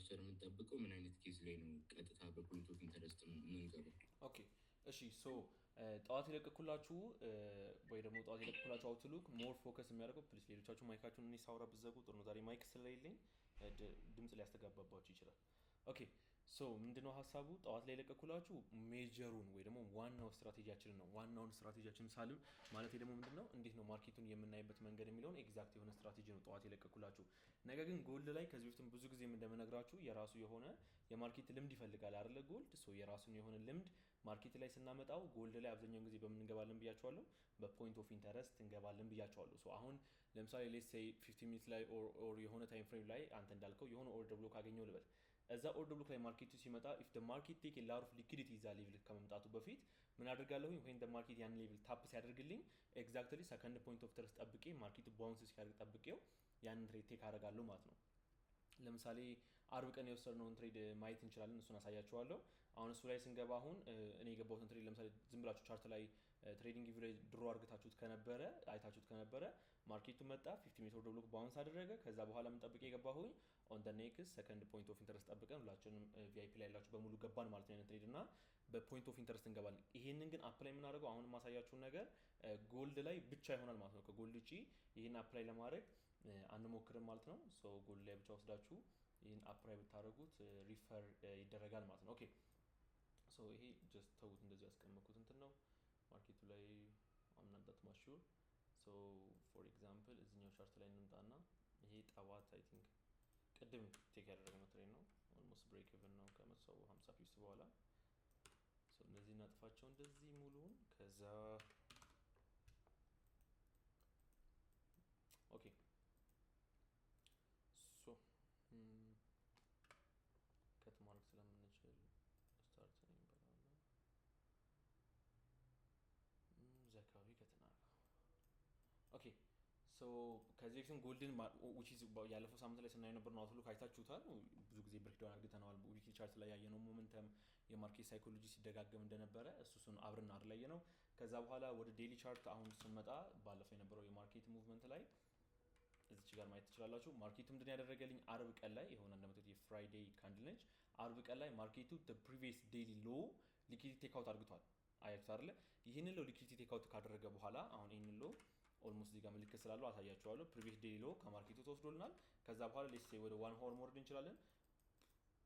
አፍተር የምንጠብቀው ምን አይነት ኬዝ ላይ ነው ቀጥታ በፖይንት ኦፍ ኢንተረስት የምንገባው? ኦኬ እሺ ሶ ጠዋት የለቀኩላችሁ ወይ ደግሞ ጠዋት የለቀኩላችሁ አውትሉክ ሞር ፎከስ የሚያደርገው ፕሊስ ሌሎቻችሁ ማይካችሁን እኔ ሳውራ ብዘጉ ጥሩ ነው። ዛሬ ማይክ ስለሌለኝ ድምፅ ሊያስተጋባባችሁ ይችላል። ኦኬ ሶ ምንድነው ሀሳቡ? ጠዋት ላይ የለቀኩላችሁ ሜጀሩን ወይ ደግሞ ዋናው ስትራቴጂያችንን ነው። ዋናውን ስትራቴጂያችንን ሳልም ማለት ደግሞ ምንድነው እንዴት ነው ማርኬቱን የምናይበት መንገድ የሚለውን ኤግዛክት የሆነ ስትራቴጂ ነው ጠዋት የለቀኩላችሁ። ነገር ግን ጎልድ ላይ ከዚህ በፊትም ብዙ ጊዜ እንደምነግራችሁ የራሱ የሆነ የማርኬት ልምድ ይፈልጋል አይደለ? ጎልድ ሶ የራሱን የሆነ ልምድ ማርኬት ላይ ስናመጣው ጎልድ ላይ አብዛኛውን ጊዜ በምን እንገባለን ብያቸዋለሁ? በፖይንት ኦፍ ኢንተረስት እንገባለን ብያቸዋለሁ። ሶ አሁን ለምሳሌ ሌትስ ሴይ 15 ሚኒት ላይ ኦር የሆነ ታይም ፍሬም ላይ አንተ እንዳልከው የሆነ ኦርደር ብሎክ አገኘው ልበል። እዛ ኦርደር ብሎክ ላይ ማርኬቱ ሲመጣ ኢፍ ደ ማርኬት ቴክ ኤ ሎት ኦፍ ሊኩዲቲ እዛ ሌቭል ከመምጣቱ በፊት ምን አደርጋለሁኝ? ወይም ደ ማርኬት ያን ሌቭል ታፕ ሲያደርግልኝ ኤግዛክትሊ ሰከንድ ፖይንት ኦፍ ኢንተረስት ጠብቄ ማርኬቱ ባውንስ ሲያደርግ ጠብቄው ያንን ትሬድ ቴክ አደርጋለሁ ማለት ነው። ለምሳሌ አርብ ቀን የወሰድነውን ትሬድ ማየት እንችላለን። እሱን አሳያችኋለሁ። አሁን እሱ ላይ ስንገባ አሁን እኔ የገባሁትን ትሬድ ለምሳሌ ዝም ብላችሁ ቻርት ላይ ትሬዲንግ ቪው ላይ ድሮ አድርጋችሁት ከነበረ አይታችሁት ከነበረ ማርኬቱ መጣ 50 ሚኒት ኦርደር ብሎክ ባውንስ አደረገ። ከዛ በኋላ ምን ጠብቄ የገባሁኝ ኦን ደ ኔክስት ሰከንድ ፖይንት ኦፍ ኢንተረስት ጠብቀን ሁላችንም ቪአይፒ ላይ ያላችሁ በሙሉ ገባን ማለት ነው ትሬድ እና በፖይንት ኦፍ ኢንተረስት እንገባለን። ይሄንን ግን አፕላይ የምናደርገው አሁን ማሳያችሁን ነገር ጎልድ ላይ ብቻ ይሆናል ማለት ነው። ከጎልድ ውጪ ይሄን አፕላይ ለማድረግ አንሞክርም ማለት ነው። ሶ ጎልድ ላይ ብቻ ወስዳችሁ ይህን አፕላይ ብታደርጉት ሪፈር ይደረጋል ማለት ነው። ኦኬ ሶ ይሄ ጀስት ተውት፣ እንደዚህ ያስቀመጥኩት እንትን ነው ማርኬቱ ላይ አምናዳት ማሹር። ሶ ፎር ኤግዛምፕል እዚህኛው ቻርት ላይ እንምጣና ይሄ ጠዋት አይ ቲንክ ቅድም ቴክ ያደረግነው ትሬድ ነው። ኦልሞስት ብሬክ ኢቨን ነው ከ150 ፒፕስ በኋላ። ሶ እነዚህ እናጥፋቸው እንደዚህ ሙሉውን። ከዛ ኦኬ ሶ ከት ማድረግ ስለምንችል ስታርት ነው የሚባለው እዚህ አካባቢ ከትናደርገው። ኦኬ ሶ ከዚህ በፊትም ጎልድን which is ያለፈው ሳምንት ላይ ስናየው ነበር ነው አውትሉክ አይታችሁታል። ብዙ ጊዜ ብሬክዳውን አድርገናል። ዊክሊ ቻርት ላይ ያየነው ሞመንተም የማርኬት ሳይኮሎጂ ሲደጋገም እንደነበረ እሱን አብረን አድርላይ ነው። ከዛ በኋላ ወደ ዴሊ ቻርት አሁን ስንመጣ ባለፈው የነበረው የማርኬት ሙቭመንት ላይ እዚች ጋር ማየት ትችላላችሁ። ማርኬቱ ምንድን ያደረገልኝ አርብ ቀን ላይ የሆነ እንደምትት የፍራይዴይ ካንድል ነች። አርብ ቀን ላይ ማርኬቱ the previous daily low liquidity take out አድርግቷል። አያችሁት አይደለ? ይህንን ሎ liquidity take out ካደረገ በኋላ አሁን ይህንን ሎ ኦልሞስት እዚህ ጋር ምልክት ስላለው አሳያችኋለሁ። previous daily low ከማርኬቱ ተወስዶልናል። ከዛ በኋላ ሌትስ ሴይ ወደ 1 hour መውረድ እንችላለን።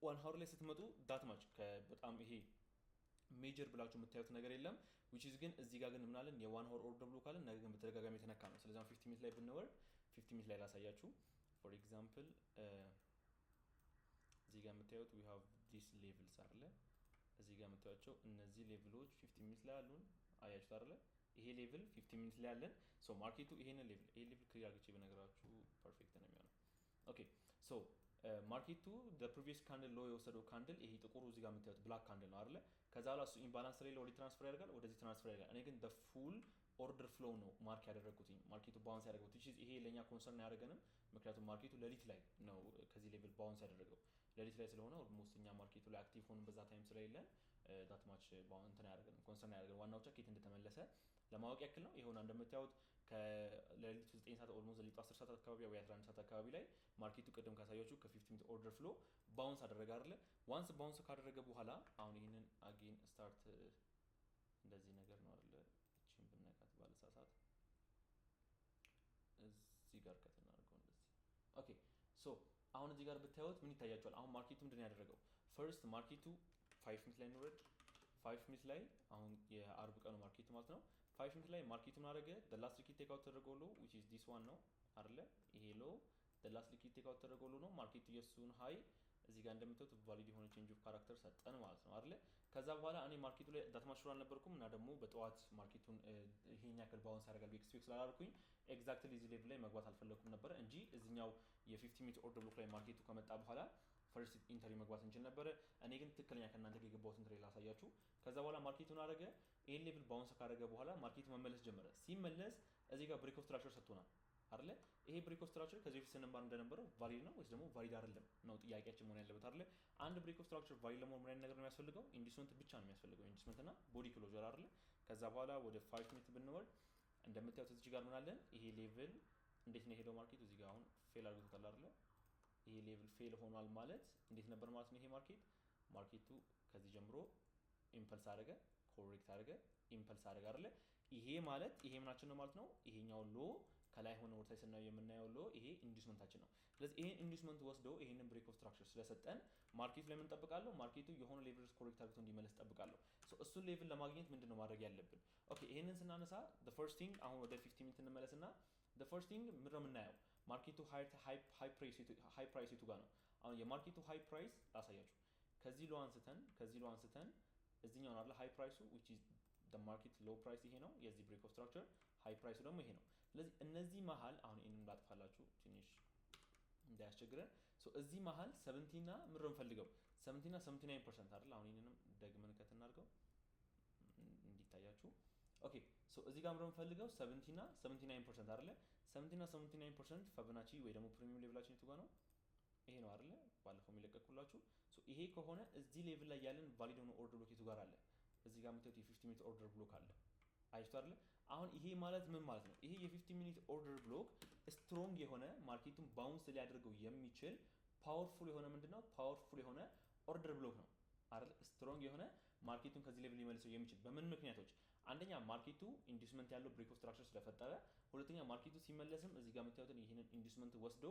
1 hour ላይ ስትመጡ ዳት ማች በጣም ይሄ ሜጀር ብላችሁ የምታዩት ነገር የለም። which is ግን እዚህ ጋር ግን ምናለን የ1 hour order block አለን። ነገር ግን በተደጋጋሚ የተነካ ነው። ስለዚህ 50 ሚኒት ላይ ብንወርድ 50 ሚኒት ላይ ላሳያችሁ። for example እዚህ ጋር የምታዩት we have these levels አይደለ? እዚህ ጋር የምታዩቸው እነዚህ ሌቭሎች 50 ሚኒት ላይ አሉን። አያችሁት አይደለ? ይሄ ሌቭል 50 ሚኒት ላይ አለን። ሶ ማርኬቱ ይሄንን ሌቭል ክሊር አድርጌ በነገራችሁ ፐርፌክት ነው የሚሆነው። ኦኬ ሶ ማርኬቱ the previous candle low የወሰደው ካንድል ይሄ ጥቁሩ እዚህ ጋር የምታዩት ብላክ ካንድል ነው አይደለ? ከዛ በኋላ እሱ ኢምባላንስ ላይ ወደ ትራንስፈር ያደርጋል፣ ወደዚህ ትራንስፈር ያደርጋል። እኔ ግን the full ኦርደር ፍሎው ነው ማርክ ያደረኩትኝ። ማርኬቱ ባውንስ ያደረገው ይሄ ለኛ ኮንሰርን ያደረገንም ምክንያቱም ማርኬቱ ሌሊት ላይ ነው ከዚህ ሌቭል ባውንስ ያደረገው። ሌሊት ላይ ስለሆነ ኦልሞስት እኛ ማርኬቱ ላይ አክቲቭ ሆነን በዛ ታይም ስለሌለን ዳት ማች ባውንስ እንትን ያደረገን ኮንሰርን ያደረገን። ዋናው ቼክ የት እንደተመለሰ ለማወቅ ያክል ነው። ይሄውን እንደምታዩት ከሌሊቱ 9 ሰዓት ኦልሞስት ሌሊቱ 10 ሰዓት አካባቢ ወይ 11 ሰዓት አካባቢ ላይ ማርኬቱ ቅድም ካሳያችሁ ከ50 ሚኒት ኦርደር ፍሎ ባውንስ አደረገ አይደለ? ዋንስ ባውንስ ካደረገ በኋላ አሁን ይሄንን አጌን ስታርት እንደዚህ ነገር ነው አይደለ? እቺን ብነካት ባለሳሳት እዚህ ጋር ከተናርገው እንደዚህ። ኦኬ ሶ አሁን እዚህ ጋር ብታዩት ምን ይታያችኋል? አሁን ማርኬቱ ምንድነው ያደረገው? ፈርስት ማርኬቱ 5 ሚኒት ላይ ነው 5 ሚኒት ላይ አሁን የአርብ ቀኑ ማርኬት ማለት ነው። 5 ሚኒት ላይ ማርኬቱ ምን አደረገ? the last liquid take out ተደረገው ሎ which is this one ነው አይደለ? ይሄ ሎ the last liquid take out ተደረገው ሎ ነው። ማርኬቱ የሱን ሃይ እዚህ ጋር እንደምታዩት ቫሊድ የሆነ ቼንጅ ኦፍ ካራክተር ሰጠን ማለት ነው አይደለ? ከዛ በኋላ እኔ ማርኬቱ ላይ ዳት ማሽሩ አልነበርኩም እና ደግሞ በጠዋት ማርኬቱን ይሄን ያክል ባውንስ ያደርጋል ኤክስፔክት ስላላልኩኝ ኤግዛክትሊ እዚህ ሌቭል ላይ መግባት አልፈለኩም ነበር እንጂ እዚህኛው የ50 ሚኒት ኦርደር ብሎክ ላይ ማርኬቱ ከመጣ በኋላ ፈርስት ኢንተሪ መግባት እንችል ነበረ። እኔ ግን ትክክለኛ ከእናንተ ጋር የገባሁትን ትሬድ ላሳያችሁ። ከዛ በኋላ ማርኬቱን አደረገ። ይሄን ሌቭል ባውንስ ካደረገ በኋላ ማርኬቱ መመለስ ጀመረ። ሲመለስ እዚህ ጋር ብሬክ ኦፍ ስትራክቸር ሰጥቶናል አይደለ? ይሄ ብሬክ ኦፍ ስትራክቸር ከዚህ በፊት ስንማር እንደነበረው ቫሊድ ነው ወይስ ደግሞ ቫሊድ አይደለም ነው ጥያቄያችን መሆን ያለበት አይደለ? አንድ ብሬክ ኦፍ ስትራክቸር ቫሊድ ለመሆን ምን አይነት ነገር ነው የሚያስፈልገው? ኢንዲስመንት ብቻ ነው የሚያስፈልገው፣ ኢንዲስመንት እና ቦዲ ክሎዘር አይደለ? ከዛ በኋላ ወደ 5 ሚኒት ብንወርድ እንደምታዩት እዚህ ጋር ምን አለን? ይሄ ሌቭል እንዴት ነው የሄደው ማርኬቱ? እዚህ ጋር አሁን ፌል አድርጎታል አይደለ? ይሄ ሌቭል ፌል ሆኗል ማለት እንዴት ነበር ማለት ነው? ይሄ ማርኬቱ ከዚህ ጀምሮ ኢምፐልስ አደረገ፣ ኮሬክት አደረገ፣ ኢምፐልስ አደረገ አይደለ? ይሄ ማለት ይሄ ምናችን ነው ማለት ነው? ይሄኛው ሎ ከላይ ሆነ ወርታይ ስናየው የምናየው ሎ ይሄ ኢንዱስመንታችን ነው። ስለዚህ ይሄን ኢንዱስመንት ወስዶ ይሄንን ብሬክ ኦፍ ስትራክቸር ስለሰጠን ማርኬቱ ላይ ምን ጠብቃለሁ? ማርኬቱ የሆነ ሌቭል ኮሬክት አድርጎ እንዲመለስ ጠብቃለሁ። ሶ እሱን ሌቭል ለማግኘት ምንድነው ማድረግ ያለብን? ኦኬ ይሄንን ስናነሳ the first thing አሁን ወደ 15 ሚኒት እንመለስና the first thing ምንድነው የምናየው? ማርኬቱ ሃይ ፕራይስ የቱ ጋር ነው? አሁን የማርኬቱ ሃይ ፕራይስ ላሳያችሁ። ከዚህ ሎ አንስተን እዚህኛው አለ ሃይ ፕራይሱ which is the market low price ይሄ ነው የዚህ ብሬክ ኦፍ ስትራክቸር። ሃይ ፕራይሱ ደግሞ ይሄ ነው። ስለዚህ እነዚህ መሃል አሁን ይሄንን ላጥፋላችሁ ትንሽ እንዳያስቸግረን። ሶ እዚህ መሃል 70 እና ምንድነው የምፈልገው? 70 እና 79% አይደል? አሁን ይሄንንም ደግመን እናድርገው እንዲታያችሁ። ኦኬ ሶ እዚህ ጋር ምንድነው የምፈልገው? 70 እና 79% አይደል? 70 እና 79% ፋቦናቺ ወይ ደግሞ ፕሪሚየም ሌቭላችን የቱ ጋር ነው? ይሄ ነው አይደል? ባለፈው የሚለቀቁላችሁ። ሶ ይሄ ከሆነ እዚህ ሌቭል ላይ ያለን ቫሊድ ሆኖ ኦርደር ብሎክ የቱ ጋር አለ? እዚህ ጋር የምታዩት የ50 ሚኒት ኦርደር ብሎክ አለ። አይቷ አይደል? አሁን ይሄ ማለት ምን ማለት ነው? ይሄ የ50 ሚኒት ኦርደር ብሎክ ስትሮንግ የሆነ ማርኬቱን ባውንስ ሊያደርገው የሚችል ፓወርፉል የሆነ ምንድነው? ፓወርፉል የሆነ ኦርደር ብሎክ ነው አይደል? ስትሮንግ የሆነ ማርኬቱን ከዚህ ሌቭል ሊመልሰው የሚችል በምን ምክንያቶች? አንደኛ ማርኬቱ ኢንዱስመንት ያለው ብሬክ ኦፍ ስትራክቸር ስለፈጠረ፣ ሁለተኛ ማርኬቱ ሲመለስም እዚህ ጋር የምታዩትን ይሄንን ኢንዱስመንት ወስዶ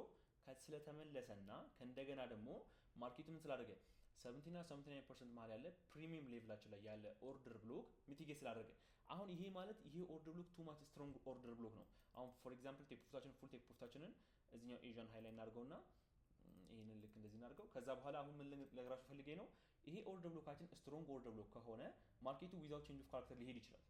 ስለተመለሰና ከእንደገና ደግሞ ማርኬቱ ምን ስላደረገ 70 እና 79% መሃል ያለ ፕሪሚየም ሌቭላችን ላይ ያለ ኦርደር ብሎክ ሚቲጌት ስላደረገ፣ አሁን ይሄ ማለት ይሄ ኦርደር ብሎክ ቱ ማች ስትሮንግ ኦርደር ብሎክ ነው። አሁን ፎር ኤግዛምፕል ቴክ ፕሮፊታችንን ፉል ቴክ ፕሮፊታችንን እዚህኛው ኤዥያን ሃይ ላይ እናድርገውና ይሄንን ልክ እንደዚህ እናድርገው። ከዛ በኋላ አሁን ምን ልነግራችሁ ፈልጌ ነው፣ ይሄ ኦርደር ብሎካችን ስትሮንግ ኦርደር ብሎክ ከሆነ ማርኬቱ ዊዛውት ቼንጅ ኦፍ ካራክተር ሊሄድ ይችላል።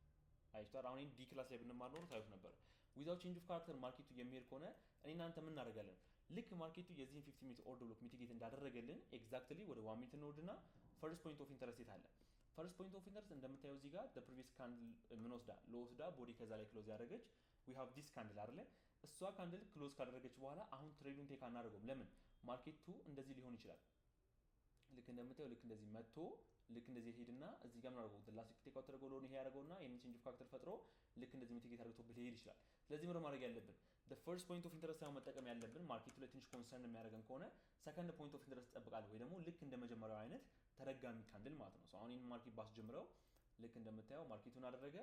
አይቷል። አሁን ዲ ክላስ ላይ ብንማር ኖሮ ታዩት ነበር። ዊዛውት ቼንጅ ኦፍ ካራክተር ማርኬቱ የሚሄድ ከሆነ እኔ እናንተ ምን እናደርጋለን? ልክ ማርኬቱ የዚህን 50 ሚኒት ኦርደር ብሎክ ሚቲጌት እንዳደረገልን ኤግዛክትሊ ወደ 1 ሚኒት እንወርድና ፈርስት ፖይንት ኦፍ ኢንተረስት የት አለ? ፈርስት ፖይንት ኦፍ ኢንተረስት እንደምታየው እዚህ ጋር ፕሪቪየስ ካንድል ምን ወስዳ ሎ ወስዳ ቦዲ ከዛ ላይ ክሎዝ ያደረገች ዊ ሃቭ ዲስ ካንድል አይደለ? እሷ ካንድል ክሎዝ ካደረገች በኋላ አሁን ትሬዱን ቴክ አናደርገውም። ለምን? ማርኬቱ እንደዚህ ሊሆን ይችላል። ልክ እንደምታየው ልክ እንደዚህ መጥቶ ልክ እንደዚህ ሄድና እዚህ ጋር ምን አደረገው? ላስቲክ ቴክ አውት ተደርጎ ሎን ይሄ ያደረገውና ይሄን ቼንጅ ኦፍ ካራክተር ፈጥሮ ልክ እንደዚህ ሚቲጌት አድርጎት ሊሄድ ይችላል። ስለዚህ ምን ማድረግ ያለብን? the first point of interest ሳይሆን መጠቀም ያለብን ማርኬቱ ላይ ትንሽ ኮንሰርን የሚያደርገን ከሆነ ሰከንድ ፖይንት ኦፍ ኢንተረስት ትጠብቃለህ ወይ ደግሞ ልክ እንደ መጀመሪያው አይነት ተደጋሚ ካንድል ማለት ነው። አሁን ይሄን ማርኬት ባስጀምረው ልክ እንደምታየው ማርኬቱን አደረገ።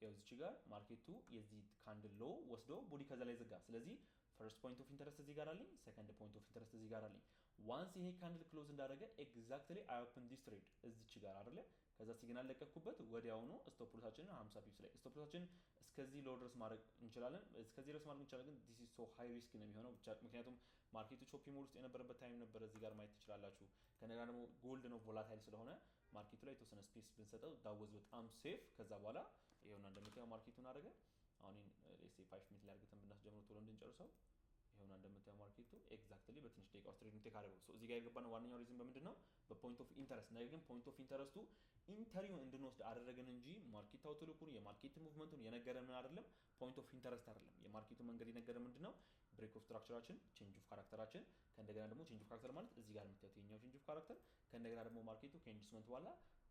ያው እዚች ጋር ማርኬቱ የዚህ ካንድል ሎ ወስዶ ቦዲ ከዛ ላይ ዘጋ። ስለዚህ ፈርስት ፖይንት ኦፍ ኢንተረስት እዚህ ጋር አለኝ፣ ሰከንድ ፖይንት ኦፍ ኢንተረስት እዚህ ጋር አለኝ። ዋንስ ይሄ ካንድል ክሎዝ እንዳደረገ ኤግዛክትሊ አይ ኦፕን ዲስ ትሬድ እዚች ጋር አይደለ? ከዛ ሲግናል ለቀኩበት ወዲያውኑ ስቶፕ ሎሳችንን 50 ፒፕስ ላይ ስቶፕ ሎሳችንን እስከዚህ ሎ ድረስ ማድረግ እንችላለን። እስከዚህ ድረስ ማድረግ እንችላለን፣ ግን ዲስ ኢዝ ሶ ሃይ ሪስክ ነው የሚሆነው። ምክንያቱም ማርኬቱ ቾፒ ሞድ ውስጥ የነበረበት ታይም ነበረ። እዚህ ጋር ማየት ትችላላችሁ። ከነገር ደግሞ ጎልድ ነው ቮላታይል ስለሆነ ማርኬቱ ላይ የተወሰነ ስፔስ ብንሰጠው ዳወዝ በጣም ሴፍ። ከዛ በኋላ ይሄውና እንደምታየው ማርኬቱን አደረገ። አሁን ሌትስ ሴይ 5 ሚኒት ላይ አድርገን ብናስጀምረው ቶሎ እንድንጨርሰው ይሄውና እንደምታየው ማርኬቱ ኤግዛክትሊ በትንሽ ደቂቃ ውስጥ ትሬዲንግ ቴክ አደረገው። ሶ እዚህ ጋር የገባነው ዋነኛው ሪዝን በምንድነው? በፖይንት ኦፍ ኢንተረስት። ነገር ግን ፖይንት ኦፍ ኢንተረስቱ ኢንተሪውን እንድንወስድ አደረገን እንጂ ማርኬት አውትሉኩን የማርኬት ሙቭመንቱን የነገረን አይደለም። ፖይንት ኦፍ ኢንተረስት አይደለም። የማርኬቱ መንገድ የነገረን ምንድነው? ብሬክ ኦፍ ስትራክቸራችን፣ ቼንጅ ኦፍ ካራክተራችን፣ ከእንደገና ደግሞ ቼንጅ ኦፍ ካራክተር ማለት እዚህ ጋር የምታዩት የኛው ቼንጅ ኦፍ ካራክተር፣ ከእንደገና ደግሞ ማርኬቱ ከኢንዱስመንት በኋላ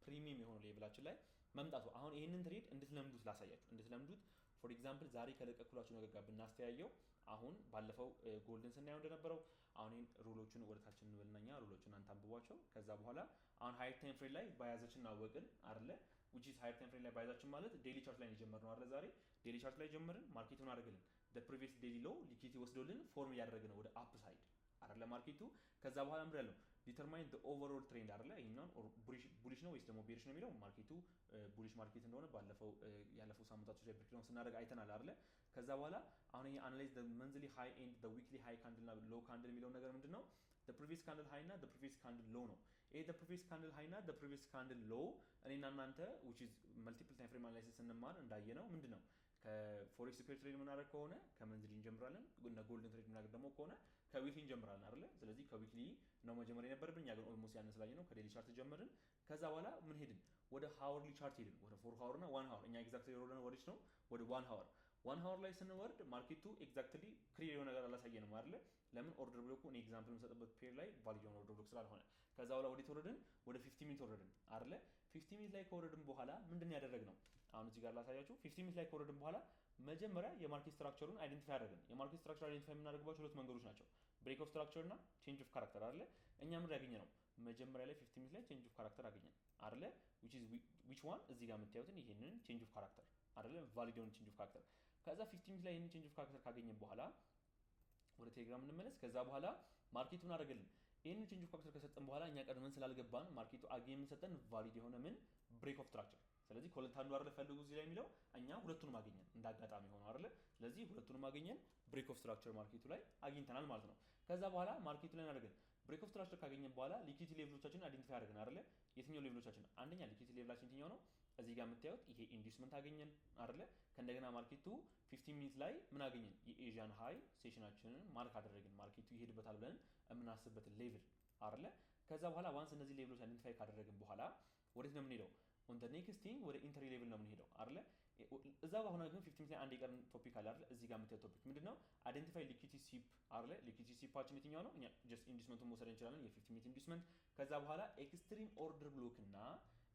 ፕሪሚየም የሆነ ሌቭላችን ላይ መምጣቱ። አሁን ይሄንን ትሬድ እንድትለምዱት ላሳያችሁ፣ እንድትለምዱት ፎር ኤግዛምፕል ዛሬ ከለቀኩላችሁ ነገር ጋር ብናስተያየው አሁን ባለፈው ጎልድን ስናየው እንደነበረው አሁን ሩሎቹን ወደታችን እንበልናኛ ሩሎቹን አንተ አንብቧቸው። ከዛ በኋላ አሁን ሃየር ታይም ፍሬም ላይ ባያዛችን አወቅን አይደለ? which is ሃየር ታይም ፍሬም ላይ ባያዛችን ማለት ዴይሊ ቻርት ላይ የጀመርነው አይደለ? ዛሬ ዴይሊ ቻርት ላይ ጀመርን፣ ማርኬቱን አደረገልን the previous daily low ሊኩዊዲቲ ወስዶልን ፎርም እያደረገ ነው ወደ አፕ ሳይድ አይደለ ማርኬቱ። ከዛ በኋላ ምን ያለው ዲተርማይን the overall trend አይደለ? ይሄኛው ቡሊሽ ነው ወይስ ደግሞ ቤሪሽ ነው የሚለው ማርኬቱ ቡሊሽ ማርኬት እንደሆነ ባለፈው ያለፈው ሳምንታቶች ላይ ብሬክዳውን ስናደርግ አይተናል አይደለ? ከዛ በኋላ አሁን ይሄ አናላይዝ the monthly high and the weekly high candle እና low candle የሚለው ነገር ምንድነው? the previous candle high እና the previous candle low ነው። ይሄ the previous candle high እና the previous candle low እኔና እናንተ which is multiple time frame analysis ስንማር እንዳየነው ምንድነው? ከፎሬክስ ፔር ትሬድ የምናደርግ ከሆነ ከመንዝሊ እንጀምራለን። እና ጎልደን ትሬድ የምናደርግ ደግሞ ከሆነ ከዊክሊ እንጀምራለን አይደለ? ስለዚህ ከዊክሊ ነው መጀመሪያ የነበረብን። እኛ ግን ኦልሞስት ያንን ስላየ ነው ከዴሊ ቻርት ጀመርን። ከዛ በኋላ ምን ሄድን? ወደ ሃወርሊ ቻርት ሄድን። ወደ 4 ሃወር እና 1 ሃወር። እኛ ኤግዛክትሊ የወረድነው ወዴት ነው? ወደ 1 ሃወር። 1 ሃወር ላይ ስንወርድ ማርኬቱ ኤግዛክትሊ ክሊር የሆነ ነገር አላሳየንም አይደለ? ለምን? ኦርደር ብሎኩ እኔ ኤግዛምፕል የምሰጥበት ፔር ላይ ቫሊድ የሆነ ኦርደር ብሎክ ስላልሆነ። ከዛ በኋላ ወዴት ወረድን? ወደ 50 ሚኒት ወረድን አይደለ? 50 ሚኒት ላይ ከወረድን በኋላ ምንድን ነው ያደረግነው? አሁን እዚህ ጋር ላሳያችሁ። 50 ሚኒት ላይ ከወረድን በኋላ መጀመሪያ የማርኬት ስትራክቸሩን አይደንቲፋይ አደረግን። የማርኬት ስትራክቸር አይደንቲፋይ የምናደርግባቸው ሁለት መንገዶች ናቸው። ብሬክ ኦፍ ስትራክቸር እና ቼንጅ ኦፍ ካራክተር አይደለ? እኛ ምን ያገኘ ነው መጀመሪያ ላይ 15 ሚኒት ላይ ቼንጅ ኦፍ ካራክተር አገኘን አይደለ? which one እዚህ ጋር የምታዩትን ይሄንን ቼንጅ ኦፍ ካራክተር አይደለ? ቫሊድ የሆነ ቼንጅ ኦፍ ካራክተር። ከዛ 15 ሚኒት ላይ ይሄንን ቼንጅ ኦፍ ካራክተር ካገኘን በኋላ ወደ ቴሌግራም እንመለስ። ከዛ በኋላ ማርኬቱ ምን አደረገልን? ይሄንን ቼንጅ ኦፍ ካራክተር ከሰጠን በኋላ እኛ ቀድመን ስላልገባን ማርኬቱ አጌን ምን ሰጠን? ቫሊድ የሆነ ምን ብሬክ ኦፍ ስትራክቸር። ስለዚህ ከሁለት አንዱ አይደለ ፈልጉ እዚህ ላይ የሚለው እኛ ሁለቱንም አገኘን እንዳጋጣሚ ሆኖ አይደለ? ስለዚህ ሁለቱንም አገኘን ብሬክ ኦፍ ስትራክቸር ማርኬቱ ላይ አግኝተናል ማለት ነው። ከዛ በኋላ ማርኬቱ ላይ እናደርገን ብሬክ ኦፍ ስትራክቸር ካገኘን በኋላ ሊኩዊዲቲ ሌቭሎቻችንን አይደንቲፋይ አድርገን አይደለ? የትኛው ሌቭሎቻችን? አንደኛ ሊኩዊዲቲ ሌቭላችን የትኛው ነው? እዚህ ጋር የምታዩት ይሄ ኢንዱስመንት አገኘን አይደለ? ከእንደገና ማርኬቱ 15 ሚኒት ላይ ምን አገኘን? የኤዥያን ሃይ ሴሽናችንን ማርክ አደረግን። ማርኬቱ ይሄድበታል ብለን የምናስብበትን ሌቭል አይደለ? ከዛ በኋላ ዋንስ እነዚህ ሌቭሎች አይደንቲፋይ ካደረግን በኋላ ወዴት ነው የምንሄደው? ኦን ዘ ኔክስት ቲንግ ወደ ኢንተሪ ሌቭል ነው የምንሄደው አይደለ? እዛ ጋር ሆነ ግን 15 ላይ አንድ የቀረን ቶፒክ አለ አይደል? እዚህ ጋር የምታዩት ቶፒክ ምንድነው? አይደንቲፋይ ሊኩዊዲቲ ሲፕ አይደለ? ሊኩዊዲቲ ሲፓችን የትኛው ነው? እኛ ጀስት ኢንዱስመንቱን መውሰድ እንችላለን፣ የ15 ሚኒት ኢንዱስመንት። ከዛ በኋላ ኤክስትሪም ኦርደር ብሎክ እና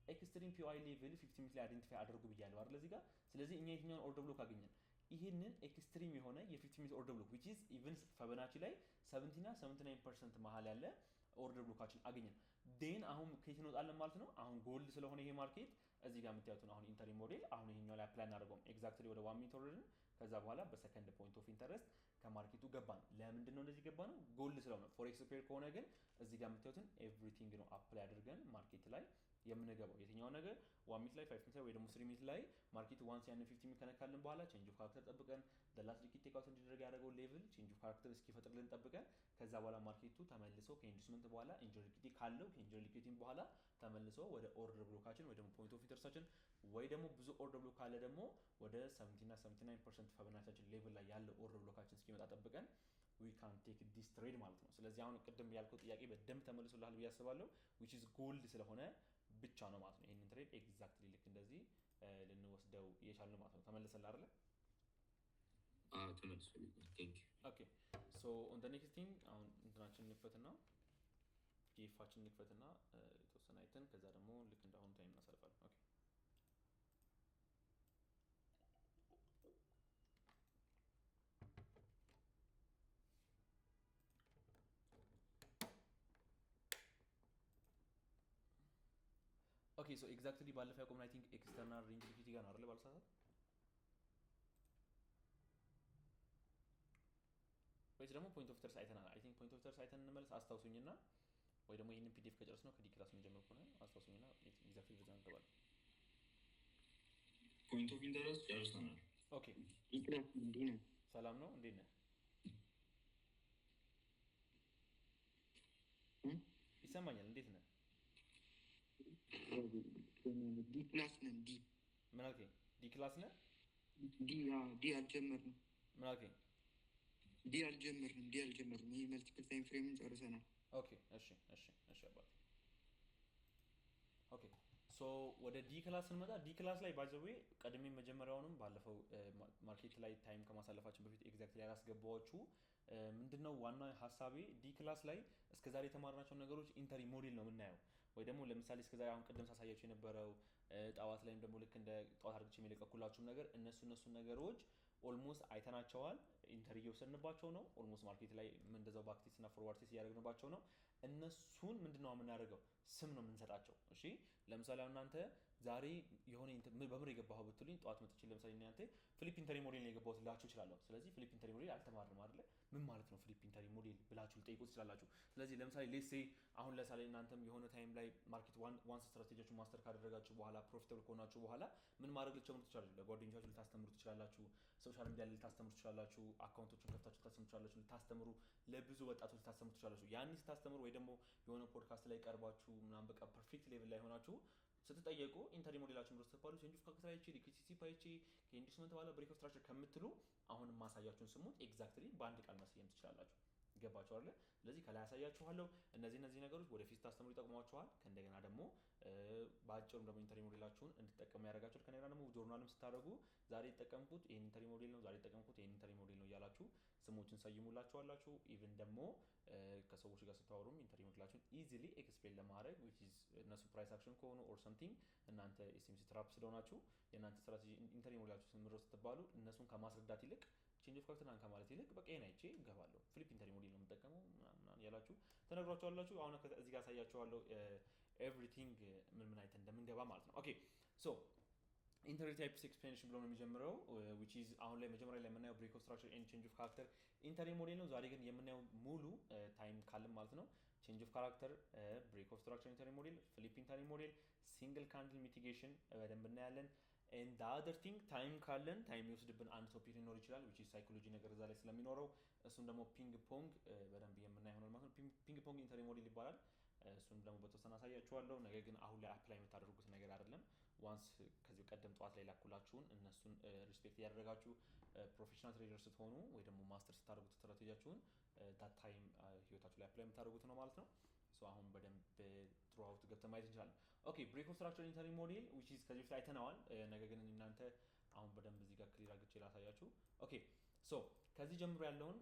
ኤክስትሪም ፒዋይ ሌቭል 15 ሚኒት ላይ አይደንቲፋይ አድርጉ ብያለሁ አይደል? እዚህ ጋር ስለዚህ እኛ የትኛውን ኦርደር ብሎክ አገኘን? ይሄንን ኤክስትሪም የሆነ የ15 ሚኒት ኦርደር ብሎክ which is even ፈበናቺ ላይ 70 እና 79% መሀል ያለ ኦርደር ብሎካችን አገኘን። ዴን አሁን ከየት እንወጣለን ማለት ነው? አሁን ጎልድ ስለሆነ ይሄ ማርኬት እዚህ ጋር የምታዩትን አሁን ኢንተሪ ሞዴል አሁን ይሄኛው ላይ አፕላይ እናደርገውም ኤግዛክትሊ ወደ 1 ሚኒት ወርደን ከዛ በኋላ በሰከንድ ፖይንት ኦፍ ኢንተረስት ከማርኬቱ ገባን። ለምንድን ነው እንደዚህ ገባ ነው? ጎልድ ስለሆነ። ፎሬክስ ፔር ከሆነ ግን እዚህ ጋር የምታዩትን ኤቭሪቲንግ ነው አፕላይ አድርገን ማርኬት ላይ የምንገባው። የትኛው ነገር 1 ሚኒት ላይ 5 ሚኒት ላይ ወይ ደግሞ 3 ሚኒት ላይ ማርኬት ዋንስ ያንን 50 ሚኒት ከነካልን በኋላ ቼንጅ ኦፍ ካራክተር ጠብቀን ደላስ ሊኪት ቴክ አውት እንዲደረግ ያደረገው ሌቭል ቼንጅ ኦፍ ካራክተር እስኪፈጥርልን ጠብቀን ከዛ በኋላ ማርኬቱ ተመልሶ ከኢንዱስመንት በኋላ ኢንጆሪ ሊኪቲ ካለው ከኢንጆሪ ሊኪቲን በኋላ ተመልሶ ወደ ኦርደር ብሎካችን ወይ ደግሞ ፖይንት ኦፍ ኢንተረስታችን ወይ ደግሞ ብዙ ኦርደር ብሎክ ካለ ደግሞ ወደ 70 እና 79% ፈበናቻችን ሌቭል ላይ ያለው ኦርደር ብሎካችን እስኪመጣ ጠብቀን we can take this trade ማለት ነው። ስለዚህ አሁን ቅድም ያልኩት ጥያቄ በደንብ ተመልሶልሃል ብዬ አስባለሁ which is gold ስለሆነ ብቻ ነው ማለት ነው። ይሄንን ትሬድ ኤግዛክትሊ ልክ እንደዚህ ልንወስደው እየቻልን ማለት ነው። ተመልሰል አይደለ? ተመልሶልኝ። ቴንክ ዩ። ኦኬ ሶ ኦን ዘ ኔክስት ቲንግ አሁን እንትናችን እንክፈትና ፒኤፋችን እንክፈትና የተወሰነ አይተን ከዛ ደግሞ ልክ እንዳሁኑ ታይም እናሳልፋለን። ኦኬ ኦኬ ሶ ኤግዛክትሊ ባለፈው ያቆምን አይ ቲንክ ኤክስተርናል ሬንጅ ሊኩዊዲቲ ጋር ነው አይደል? ባልሳሳት ወይስ ደግሞ ፖይንት ኦፍ ኢንተረስት አይተናል? አይ ቲንክ ፖይንት ኦፍ ኢንተረስት አይተን እንመለስ። አስታውሱኝና ወይ ደግሞ ይሄንን ፒዲኤፍ ከጨረስ ነው ከዲ ክላስ የምንጀምረው ከሆነ አስታውሱኝና ኤግዛክትሊ በዛ እንገባለን። ፖይንት ኦፍ ኢንተረስት ጨርሰናል። ኦኬ ሰላም ነው፣ እንዴት ነህ? ይሰማኛል። እንዴት ነህ? ዲ ክላስ ነን። ዲ ምን አልከኝ? ዲ ክላስ ነህ? ዲ አልጀመርንም። ምን አልከኝ? ዲ አልጀመርንም። ይሄ መልቲፕል ታይም ፍሬምን ጨርሰናል። ኦኬ እሺ አባቴ። ኦኬ ሶ ወደ ዲ ክላስ ስንመጣ ዲ ክላስ ላይ ባይ ዘ ዌይ ቀድሜ መጀመሪያውንም ባለፈው ማርኬት ላይ ታይም ከማሳለፋችን በፊት ኤግዛክትሊ ያላስገባችሁ ምንድነው ዋና ሀሳቤ ዲ ክላስ ላይ እስከዛሬ የተማርናቸው ነገሮች ኢንተሪ ሞዴል ነው የምናየው። ወይ ደግሞ ለምሳሌ እስከዛሬ አሁን ቅድም ሳሳያችሁ የነበረው ጣዋት ላይም ደግሞ ልክ እንደ ጣዋት አድርግቼ የሚለቀኩላችሁም ነገር እነሱ ነገሮች ኦልሞስት አይተናቸዋል። ኢንተሪ እየወሰድንባቸው ነው። ኦልሞስት ማርኬት ላይ እንደዛው ባክቴስ እና ፎርዋርድ ቴስት እያደረግንባቸው ነው። እነሱን ምንድነው የምናደርገው? ስም ነው የምንሰጣቸው። እሺ ለምሳሌ አሁን እናንተ ዛሬ የሆነ በምር የገባኸው ብትሉኝ ጠዋት መጥቼ ለምሳሌ እናንተ ፊሊፕ ኢንተሪ ሞዴል ነው የገባሁት ልላችሁ እችላለሁ። ስለዚህ ፊሊፕ ኢንተሪ ሞዴል አልተማርንም አይደለ? ምን ማለት ነው ፊሊፕ ኢንተሪ ሞዴል ብላችሁ ልጠይቁ ትችላላችሁ። ስለዚህ ለምሳሌ ሌትስ ሴይ አሁን ለምሳሌ እናንተም የሆነ ታይም ላይ ማርኬት ዋንስ ስትራቴጂዎችን ማስተር ካደረጋችሁ በኋላ ፕሮፊታብል ከሆናችሁ በኋላ ምን ማድረግ ልትጀምሩ ትችላላችሁ? ለጓደኞቻችሁ ልታስተምሩ ትችላላችሁ። ሶሻል ሚዲያ ላይ ልታስተምሩ ትችላላችሁ። አካውንቶችን ከፍታችሁ ልታስተምሩ ትችላላችሁ። ልታስተምሩ ለብዙ ወጣቶች ልታስተምሩ ትችላላችሁ። ያን ስታስተምሩ ወይ ደግሞ የሆነ ፖድካስት ላይ ቀርባችሁ ምናምን በቃ ፐርፌክት ሌቭል ላይ ሆናችሁ ስትጠየቁ ኢንተሪ ሞዴላችን ብሎ ስትባሉ ቼንጅ ኦፍ ካራክተር አይቼ ሊኩዊዲቲ አይቼ ከኢንዱስመንት በኋላ ብሬክ ኦፍ ስትራክቸር ከምትሉ አሁን ማሳያችሁን ስሙት ኤግዛክትሊ በአንድ ቃል መስየም ትችላላችሁ። ገባችሁ አይደል? ስለዚህ ከላይ ያሳያችኋለሁ። እነዚህ ነገሮች ወደፊት ታስተምሩ ይጠቅሟችኋል። ከእንደገና ደግሞ በአጭሩም ደግሞ ኢንተሪ ሞዴላችሁን እንድትጠቀሙ ያደርጋችኋል። ከእንደገና ደግሞ ጆርናልም ስታደርጉ ዛሬ የተጠቀምኩት ይሄን ኢንተሪ ሞዴል ነው፣ ዛሬ የተጠቀምኩት ይሄን ኢንተሪ ሞዴል ነው እያላችሁ ስሞችን ሰይሙላችኋላችሁ። ኢቭን ደግሞ ከሰዎች ጋር ስታወሩም ኢንተሪ ሞዴላችሁን ኢዚሊ ኤክስፕሌን ለማድረግ which is እነሱ ፕራይስ አክሽን ከሆኑ ኦር ሰምቲንግ እናንተ ኤስኤምሲ ትራፕ ስለሆናችሁ የእናንተ ስትራቴጂ ኢንተሪ ሞዴላችሁ ስምሮ ስትባሉ እነሱን ከማስረዳት ይልቅ ቼንጅ ኦፍ ካራክተር ናን ከማለት ይልቅ በቃ ይሄን አይቼ እገባለሁ ፍሊፕ ኢንተሪ ሞዴል ነው የምጠቀመው ምናምን ያላችሁ ተነግሯችኋላችሁ። አሁን እዚህ ጋር አሳያችኋለሁ ኤቭሪቲንግ ምን አይተን እንደምንገባ ማለት ነው። ኦኬ ሶ ኢንተሪ ታይፕስ ኤክስፕላኔሽን ብሎ ነው የሚጀምረው which is አሁን ላይ መጀመሪያ ላይ የምናየው ብሬክ ኦፍ ስትራክቸር ኤንድ ቼንጅ ኦፍ ካራክተር ኢንተሪ ሞዴል ነው። ዛሬ ግን የምናየው ሙሉ ታይም ካለን ማለት ነው ቼንጅ ኦፍ ካራክተር፣ ብሬክ ኦፍ ስትራክቸር ኢንተሪ ሞዴል፣ ፍሊፕ ኢንተሪ ሞዴል፣ ሲንግል ካንድል ሚቲጌሽን በደንብ እናያለን። and the other thing ታይም ካለን ታይም ይወስድብን አንድ ቶፒክ ሊኖር ይችላል which is ሳይኮሎጂ ነገር እዛ ላይ ስለሚኖረው እሱም ደግሞ ፒንግ ፖንግ በደንብ የምናይ ይሆናል ማለት ነው። ፒንግ ፖንግ ኢንተሪ ሞዴል ይባላል። እሱን ደግሞ በተወሰነ አሳያችኋለሁ። ነገር ግን አሁን ላይ አፕላይ የምታደርጉት ነገር አይደለም። ዋንስ ከዚህ ቀደም ጠዋት ላይ ላኩላችሁን እነሱን ሪስፔክት እያደረጋችሁ ፕሮፌሽናል ትሬደር ስትሆኑ ወይ ደግሞ ማስተር ስታደርጉት ስትራቴጂያችሁን ዳት ታይም ህይወታችሁ ላይ አፕላይ የምታደርጉት ነው ማለት ነው። ሶ አሁን በደንብ ትሩ አውት ገብተን ማየት እንችላለን። ኦኬ ብሬክ ኦፍ ስትራክቸር ኢንተሪ ሞዴል which is ከዚህ በፊት አይተነዋል። ነገር ግን እናንተ አሁን በደንብ እዚህ ጋር ክሊር አድርጌ ላሳያችሁ። ኦኬ ሶ ከዚህ ጀምሮ ያለውን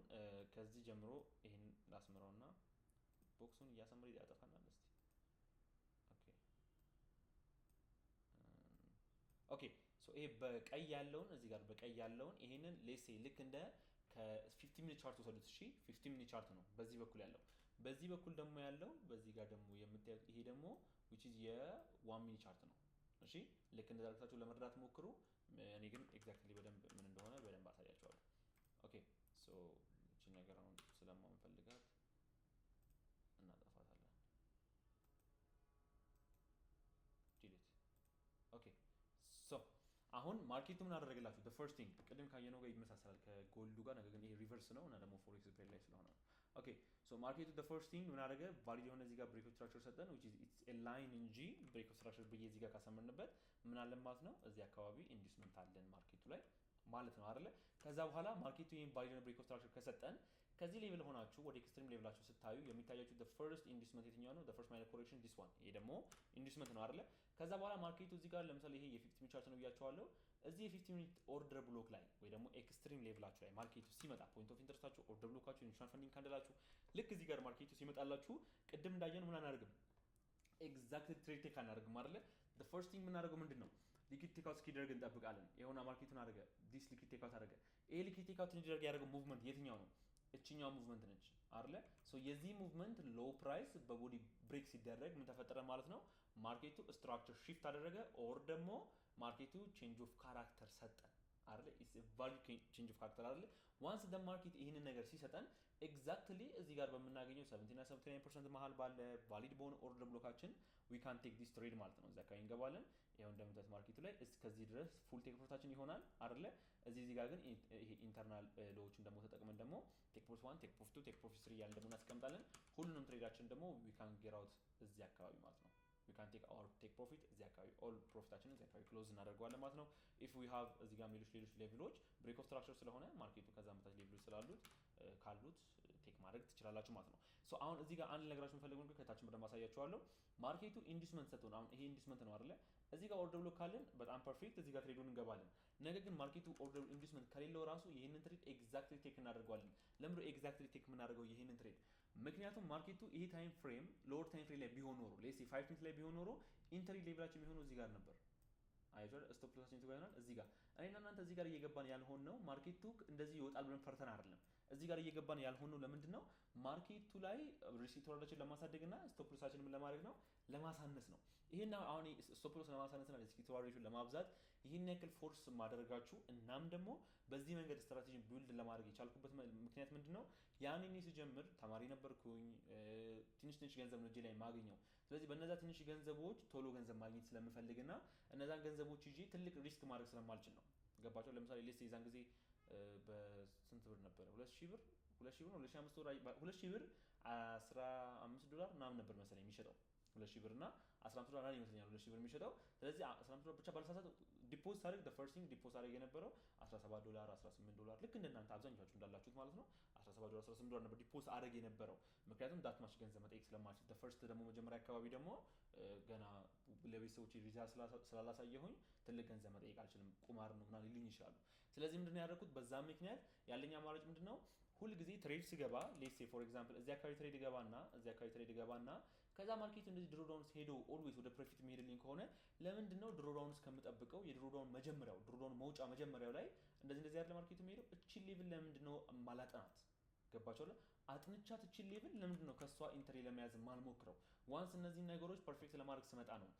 ከዚህ ጀምሮ ይሄን ላስምረውና ቦክሱን እያሰመረ ያጠፋናል እስቲ። ኦኬ ሶ ይሄ በቀይ ያለውን እዚህ ጋር በቀይ ያለውን ይሄንን ሌሴ ልክ እንደ ከ15 ሚኒት ቻርት ወሰዱት። እሺ 15 ሚኒት ቻርት ነው በዚህ በኩል ያለው። በዚህ በኩል ደግሞ ያለው በዚህ ጋር ደግሞ የምታዩት ይሄ ደግሞ which is የ1 ሚኒት ቻርት ነው። እሺ ልክ እንደዛ አድርጋችሁ ለመረዳት ሞክሩ። እኔ ግን ኤግዛክትሊ በደንብ ምን እንደሆነ በደንብ አሳያችኋለሁ። ኦኬ ሶ እቺ ነገር አሁን ስለማንፈልጋት እናጠፋታለን። ዲሊት ኦኬ ሶ አሁን ማርኬቱ ምን አደረገላችሁ? the first thing ቅድም ካየነው ጋር ይመሳሰላል ከጎልዱ ጋር፣ ነገር ግን ይሄ ሪቨርስ ነው እና ደግሞ ፎሬክስ ትሬድ ላይ ስለሆነ ኦኬ ሶ ማርኬቱ the first thing ምን አደረገ? ቫሊድ የሆነ እዚህ ጋር ብሬክ ኦፍ ስትራክቸር ሰጠን which is it's a line እንጂ ብሬክ ኦፍ ስትራክቸር ብዬ እዚህ ጋር ካሰመርንበት ምን አለን ማለት ነው እዚህ አካባቢ ኢንዱስመንት አለን ማርኬቱ ላይ ማለት ነው አይደለ? ከዛ በኋላ ማርኬቱ ይሄን ቫሊድ የሆነ ብሬክ ኦፍ ስትራክቸር ከሰጠን ከዚህ ሌቭል ሆናችሁ ወደ ኤክስትሪም ሌቭላችሁ ስታዩ የሚታያችሁ the first ኢንዱስመንት የትኛው ነው? the first minor correction this one ይሄ ደግሞ ኢንዱስመንት ነው አይደለ? ከዛ በኋላ ማርኬቱ እዚህ ጋር ለምሳሌ ይሄ የ50 ሚኒት ቻርት ነው ብያቸዋለሁ። እዚህ የ50 ሚኒት ኦርደር ብሎክ ላይ ወይ ደግሞ ኤክስትሪም ሌቭላችሁ ላይ ማርኬቱ ሲመጣ ፖይንት ኦፍ ኢንተረስታችሁ ኦርደር ብሎካችሁ ኢንሹራንስ ፈንዲንግ ካንደላችሁ ልክ እዚህ ጋር ማርኬቱ ሲመጣላችሁ ቅድም እንዳየነው ምን አናደርግም? ኤግዛክትሊ ትሬድ ቴክ አናደርግም አይደለ? the first thing የምናደርገው ምንድን ነው? ሊኩዊድ ቴክ አውት እስኪደረግ እንጠብቃለን። ይኸውና ማርኬቱን አደረገ ዲስ ሊኩዊድ ቴክ አውት አደረገ። ይሄ ሊኩዊድ ቴክ አውት እንዲደረግ ያደረገው ሙቭመንት የትኛው ነው? እችኛው ሙቭመንት ነች አይደለ? ሶ የዚህ ሙቭመንት ሎው ፕራይስ በቦዲ ብሬክ ሲደረግ ምን ተፈጠረ ማለት ነው? ማርኬቱ ስትራክቸር ሺፍት አደረገ ኦር ደግሞ ማርኬቱ ቼንጅ ኦፍ ካራክተር ሰጠን አይደለ? ኢትስ ኤ ቫሊድ ቼንጅ ኦፍ ካራክተር አይደለ? ዋንስ ደ ማርኬት ይሄንን ነገር ሲሰጠን ኤግዛክትሊ እዚህ ጋር በምናገኘው 70 እና 79% መሃል ባለ ቫሊድ በሆነ ኦርደር ብሎካችን ዊ ካን ቴክ ዲስ ትሬድ ማለት ነው። እዛ አካባቢ እንገባለን። ይሄው እንደምታዩት ማርኬቱ ላይ እስከዚህ ድረስ ፉል ቴክ ፕሮፊታችን ይሆናል አይደለ? እዚህ ጋር ግን ይሄ ኢንተርናል ሎዎችን ደግሞ ተጠቅመን ደግሞ ቴክ ፕሮፊት 1 ቴክ ፕሮፊት 2 ቴክ ፕሮፊት 3 እያልን ደግሞ እናስቀምጣለን። ሁሉንም ትሬዳችን ደግሞ ዊ ካን ጌት አውት እዚህ አካባቢ ማለት ነው። we can take our take profit እዚህ አካባቢ ኦል ፕሮፊታችንን እዚህ አካባቢ ክሎዝ እናደርገዋለን ማለት ነው። if we have እዚህ ጋር ሌሎች ሌቭሎች ብሬክ ኦፍ ስትራክቸር ስለሆነ ማርኬቱ ከዛ በታች ሌቭሎች ስላሉት ካሉት ቴክ ማድረግ ትችላላችሁ ማለት ነው። ሶ አሁን እዚህ ጋር አንድ ነገራችሁ የምፈልገው ነገር ከታችን በደንብ አሳያችኋለሁ። ማርኬቱ ኢንዱስመንት ሰጥቶን አሁን ይሄ ኢንዱስመንት ነው አይደለ? እዚህ ጋር ኦርደር ብሎክ ካለን በጣም ፐርፌክት እዚህ ጋር ትሬዱን እንገባለን። ነገር ግን ማርኬቱ ኦርደር ኢንዱስመንት ከሌለው ራሱ ይሄንን ትሬድ ኤግዛክትሊ ቴክ እናደርገዋለን። ለምንድነው ኤግዛክትሊ ቴክ የምናደርገው ይሄንን ትሬድ? ምክንያቱም ማርኬቱ ይሄ ታይም ፍሬም ሎወር ታይም ፍሬም ላይ ቢሆን ኖሮ ሌትስ ሴ 5 ሚኒት ላይ ቢሆን ኖሮ ኢንተሪ ሌቭላችን የሚሆነው እዚህ ጋር ነበር። አይጆል ስቶፕ ሎሳችን እዚህ ጋር ይሆናል። እዚህ ጋር እኔና እናንተ እዚህ ጋር እየገባን ያልሆን ነው ማርኬቱ እንደዚህ ይወጣል ብለን ፈርተን አይደለም። እዚህ ጋር እየገባን ያልሆን ነው ለምንድን ነው? ማርኬቱ ላይ ሪሲት ወርዳችን ለማሳደግ እና ስቶፕ ሎሳችን ምን ለማድረግ ነው? ለማሳነስ ነው። ይሄን አሁን ስቶፕ ሎስ ለማሳነስ እና ሪሲት ወርዳችን ለማብዛት ይሄን ያክል ፎርስ ማድረጋችሁ እናም ደግሞ በዚህ መንገድ ስትራቴጂን ቢልድ ለማድረግ የቻልኩበት ምክንያት ምንድነው? ያኔ ስጀምር ተማሪ ነበርኩኝ። ትንሽ ገንዘብ ነው እጄ ላይ የማገኘው። ስለዚህ በእነዛ ትንሽ ገንዘቦች ቶሎ ገንዘብ ማግኘት ስለምፈልግና እነዛን ገንዘቦች ይዤ ትልቅ ሪስክ ማድረግ ስለማልችል ነው። ገባቸው? ለምሳሌ ሌስ የዛን ጊዜ በስንት ብር ነበረ? 2000 ብር 2005 ብር 2000 ብር $15 ምናምን ነበር መሰለኝ የሚሸጠው 2000 ብር እና $15 ይመስለኛል 2000 ብር የሚሸጠው። ስለዚህ $15 ብቻ ባልሳሳት ዲፖዚት አድርግ the first thing ዲፖዚት አድርግ የነበረው $17 $18 ልክ እንደናንተ አብዛኞቻችሁ እንዳላችሁት ማለት ነው። $17 $18 ነበር ዲፖዚት አድርግ የነበረው ምክንያቱም ዳት ማች ገንዘብ መጠየቅ ስለማልችል። the first ደግሞ መጀመሪያ አካባቢ ደግሞ ገና ለቤተሰቦቼ ሪዛልት ስላላሳየሁኝ ትልቅ ገንዘብ መጠየቅ አልችልም፣ ቁማር ነው ምናምን ሊሉኝ ይችላሉ። ስለዚህ ምንድነው ያደረኩት? በዛ ምክንያት ያለኝ አማራጭ ምንድነው? ሁል ጊዜ ትሬድ ስገባ ሌትስ ሴ ፎር ኤግዛምፕል እዚህ አካባቢ ትሬድ ገባና ከዛ ማርኬቱ እንደዚህ ድሮዳውንስ ሄዶ ኦልዌይስ ወደ ፕሮፊት የሚሄድልኝ ከሆነ ለምንድነው ድሮዳውንስ ከምጠብቀው የድሮዳውን መጀመሪያው ድሮዳውን መውጫ መጀመሪያው ላይ እንደዚህ አይደለ ማርኬቱ የሚሄደው እቺን ሌቭል ለምንድነው ማላጠናት? ገባችሁ አይደል? አጥንቻት እቺን ሌቭል ለምንድነው ከሷ ኢንትሪ ለመያዝ ማልሞክረው? ዋንስ እነዚህን ነገሮች ፐርፌክት ለማድረግ ስመጣ ነው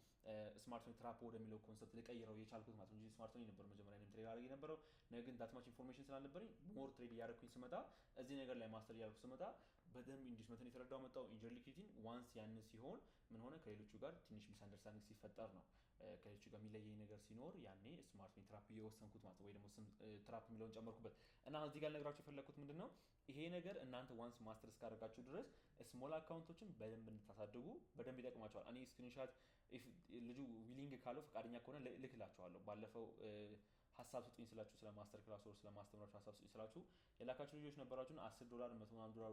ስማርት መኒ ትራፕ ወደሚለው ኮንሰፕት ልቀይረው የቻልኩት ማለት ነው እንጂ ስማርት መኒ ነበር መጀመሪያ እኔም ትሬድ አድርጌ የነበረው። ነገር ግን ዳት ማች ኢንፎርሜሽን ስላልነበረኝ ሞር ትሬድ እያደረኩኝ ስመጣ እዚህ ነገር ላይ ማስተር እያደረኩ ስመጣ በደንብ ኢንዲስመንትን የተረዳው መጣው ኢንጆይ ሊኩዊዲቲን ዋንስ ያን ሲሆን ምን ሆነ ከሌሎቹ ጋር ትንሽ ሚስ አንደርስታንዲንግ ሲፈጠር ነው ከሌሎቹ ጋር የሚለየኝ ነገር ሲኖር ያኔ ስማርት መኒ ትራፕ እየወሰንኩት ማለት ወይ ደግሞ ትራፕ የሚለውን ጨመርኩበት እና እዚህ ጋር ልነግራችሁ የፈለግኩት ምንድነው ይሄ ነገር እናንተ ዋንስ ማስተር እስካደረጋችሁ ድረስ ስሞል አካውንቶችን በደንብ እንድታሳድጉ በደንብ ይጠቅማቸዋል። እኔ ስክሪንሻት ልጁ ዊሊንግ ካለው ፈቃደኛ ከሆነ ልክላችኋለሁ። ባለፈው ሀሳብ ስጡኝ ስላችሁ ስለ ማስተር ክላስ ወር ስለ ማስተምራችሁ ሀሳብ ስጡኝ ስላችሁ የላካችሁ ልጆች ነበራችሁና $10 $100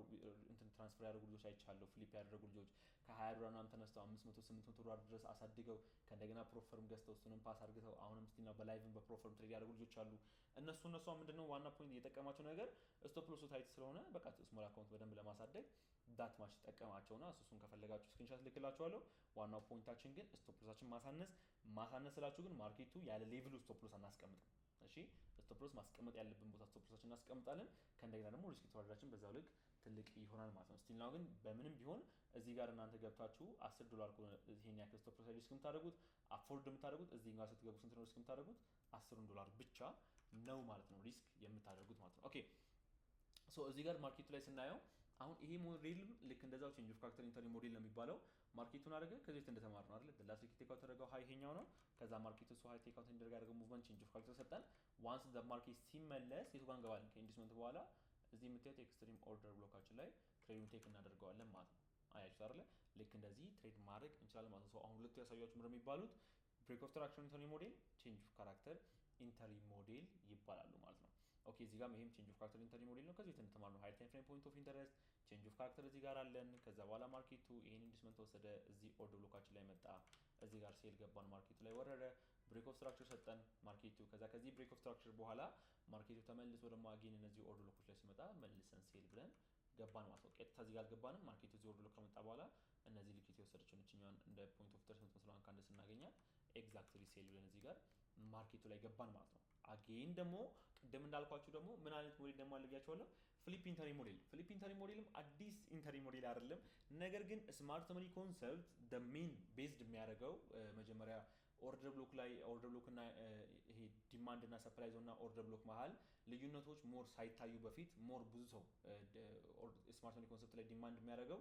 እንትን ትራንስፈር ያደረጉ ልጆች አይቻለሁ። ፍሊፕ ያደረጉ ልጆች ከ$20 ምናምን ተነስተው $500-800 ድረስ አሳድገው ከእንደገና ፕሮፈርም ገዝተው እሱንም ፓስ አድርገው አሁንም ስቲና በላይቭም በፕሮፈርም ትሬድ ያደረጉ ልጆች አሉ። እነሱ ምንድነው ዋና ፖይንት የጠቀማቸው ነገር ስቶፕ ሎሱ ታይት ስለሆነ በቃ ስሞል አካውንት በደንብ ለማሳደግ ዳት ማች ተጠቀማቸውና እሱን ከፈለጋችሁ ስክሪንሻት ልክላችኋለሁ። ዋናው ፖይንታችን ግን ስቶፕ ሎሳችን ማሳነስ ስላችሁ ግን ማርኬቱ ያለ ሌቭሉ ስቶፕ ሎስ አናስቀምጥም። እሺ ስቶፕ ሎስ ማስቀመጥ ያለብን ቦታ ስቶፕ ሎሳችን እናስቀምጣለን። ከእንደገና ደግሞ ሪስክ ተዋረዳችን በዛው ልክ ትልቅ ይሆናል ማለት ነው። ስቲል ናው ግን በምንም ቢሆን እዚህ ጋር እናንተ ገብታችሁ $10 ከሆነ ይሄን ያክል ስቶፕ ሎስ ሪስክ የምታደርጉት አፎርድ የምታደርጉት እዚህ ጋር ስትገቡ ስንት ነው ሪስክ የምታደርጉት? $10 ብቻ ነው ማለት ነው ሪስክ የምታደርጉት ማለት ነው። ኦኬ ሶ እዚህ ጋር ማርኬቱ ላይ ስናየው አሁን ይሄ ሞዴልም ልክ እንደዛው ቼንጅ ኦፍ ካራክተር ኢንተሪ ሞዴል ነው የሚባለው። ማርኬቱን አደረገ ከዚህ በፊት እንደተማርነው አይደል ላስት ዊክ ቴክ አውት ተደረገው ሃይ ይሄኛው ነው። ከዛ ማርኬቱ ሶ ሃይ ቴክ አውት እንደረጋገው ሙቭመንት ቼንጅ ኦፍ ካራክተር ሰጠን። ዋንስ ዘ ማርኬት ሲመለስ የቱ ጋር እንገባለን? ከኢንዲስመንት በኋላ እዚህ የምታዩት ኤክስትሪም ኦርደር ብሎካችን ላይ ትሬዱን ቴክ እናደርገዋለን ማለት ነው። አያችሁ አይደል ልክ እንደዚህ ትሬድ ማድረግ እንችላለን ማለት ነው። ሶ አሁን ሁለቱ ያሳያችሁ ምንድነው የሚባሉት? ብሬክ ኦፍ ትራክሽን ኢንተሪ ሞዴል፣ ቼንጅ ኦፍ ካራክተር ኢንተሪ ሞዴል ይባላሉ ማለት ነው። ኦኬ እዚህ ጋር ይሄም ቼንጅ ኦፍ ካራክተር ኢንተሪ ሞዴል ነው። ከዚህ በፊት እንደተማርነው ሃይ ታይም ፍሬም ፖይንት ኦፍ ኢንተረስት ቼንጅ ኦፍ ካራክተር እዚህ ጋር አለን። ከዛ በኋላ ማርኬቱ ይሄን ኢንዲስመንት ወሰደ፣ እዚህ ኦርደር ብሎካችን ላይ መጣ፣ እዚህ ጋር ሴል ገባን፣ ማርኬቱ ላይ ወረደ፣ ብሬክ ኦፍ ስትራክቸር ሰጠን ማርኬቱ። ከዚህ ብሬክ ኦፍ ስትራክቸር በኋላ ማርኬቱ ተመልሶ ደግሞ አጌን እነዚህ ኦርደር ብሎኮች ላይ ሲመጣ መልሰን ሴል ብለን ገባን ማለት ነው። ቀጥታ እዚህ ጋር አልገባንም። ማርኬቱ እዚህ ኦርደር ብሎክ ከመጣ በኋላ እነዚህ ልኬት የወሰደችውን እችኛዋን እንደ ፖይንት ኦፍ ኢንተረስት መስሏን ካንደ ስናገኛት ኤግዛክትሊ ሴል ብለን እዚህ ጋር ማርኬቱ ላይ ገባን ማለት ነው። አጌን ደግሞ ቅድም እንዳልኳችሁ ደግሞ ምን አይነት ሞዴል ደግሞ አለያችኋለሁ? ፍሊፕ ኢንተሪ ሞዴል። ፍሊፕ ኢንተሪ ሞዴልም አዲስ ኢንተሪ ሞዴል አይደለም። ነገር ግን ስማርት መኒ ኮንሰፕት ደ ሜን ቤዝድ የሚያደርገው መጀመሪያ ኦርደር ብሎክ ላይ ኦርደር ብሎክ እና ይሄ ዲማንድ እና ሰፕላይ ዞን እና ኦርደር ብሎክ መሀል ልዩነቶች ሞር ሳይታዩ በፊት ሞር ብዙ ሰው ስማርት መኒ ኮንሰፕት ላይ ዲማንድ የሚያደርገው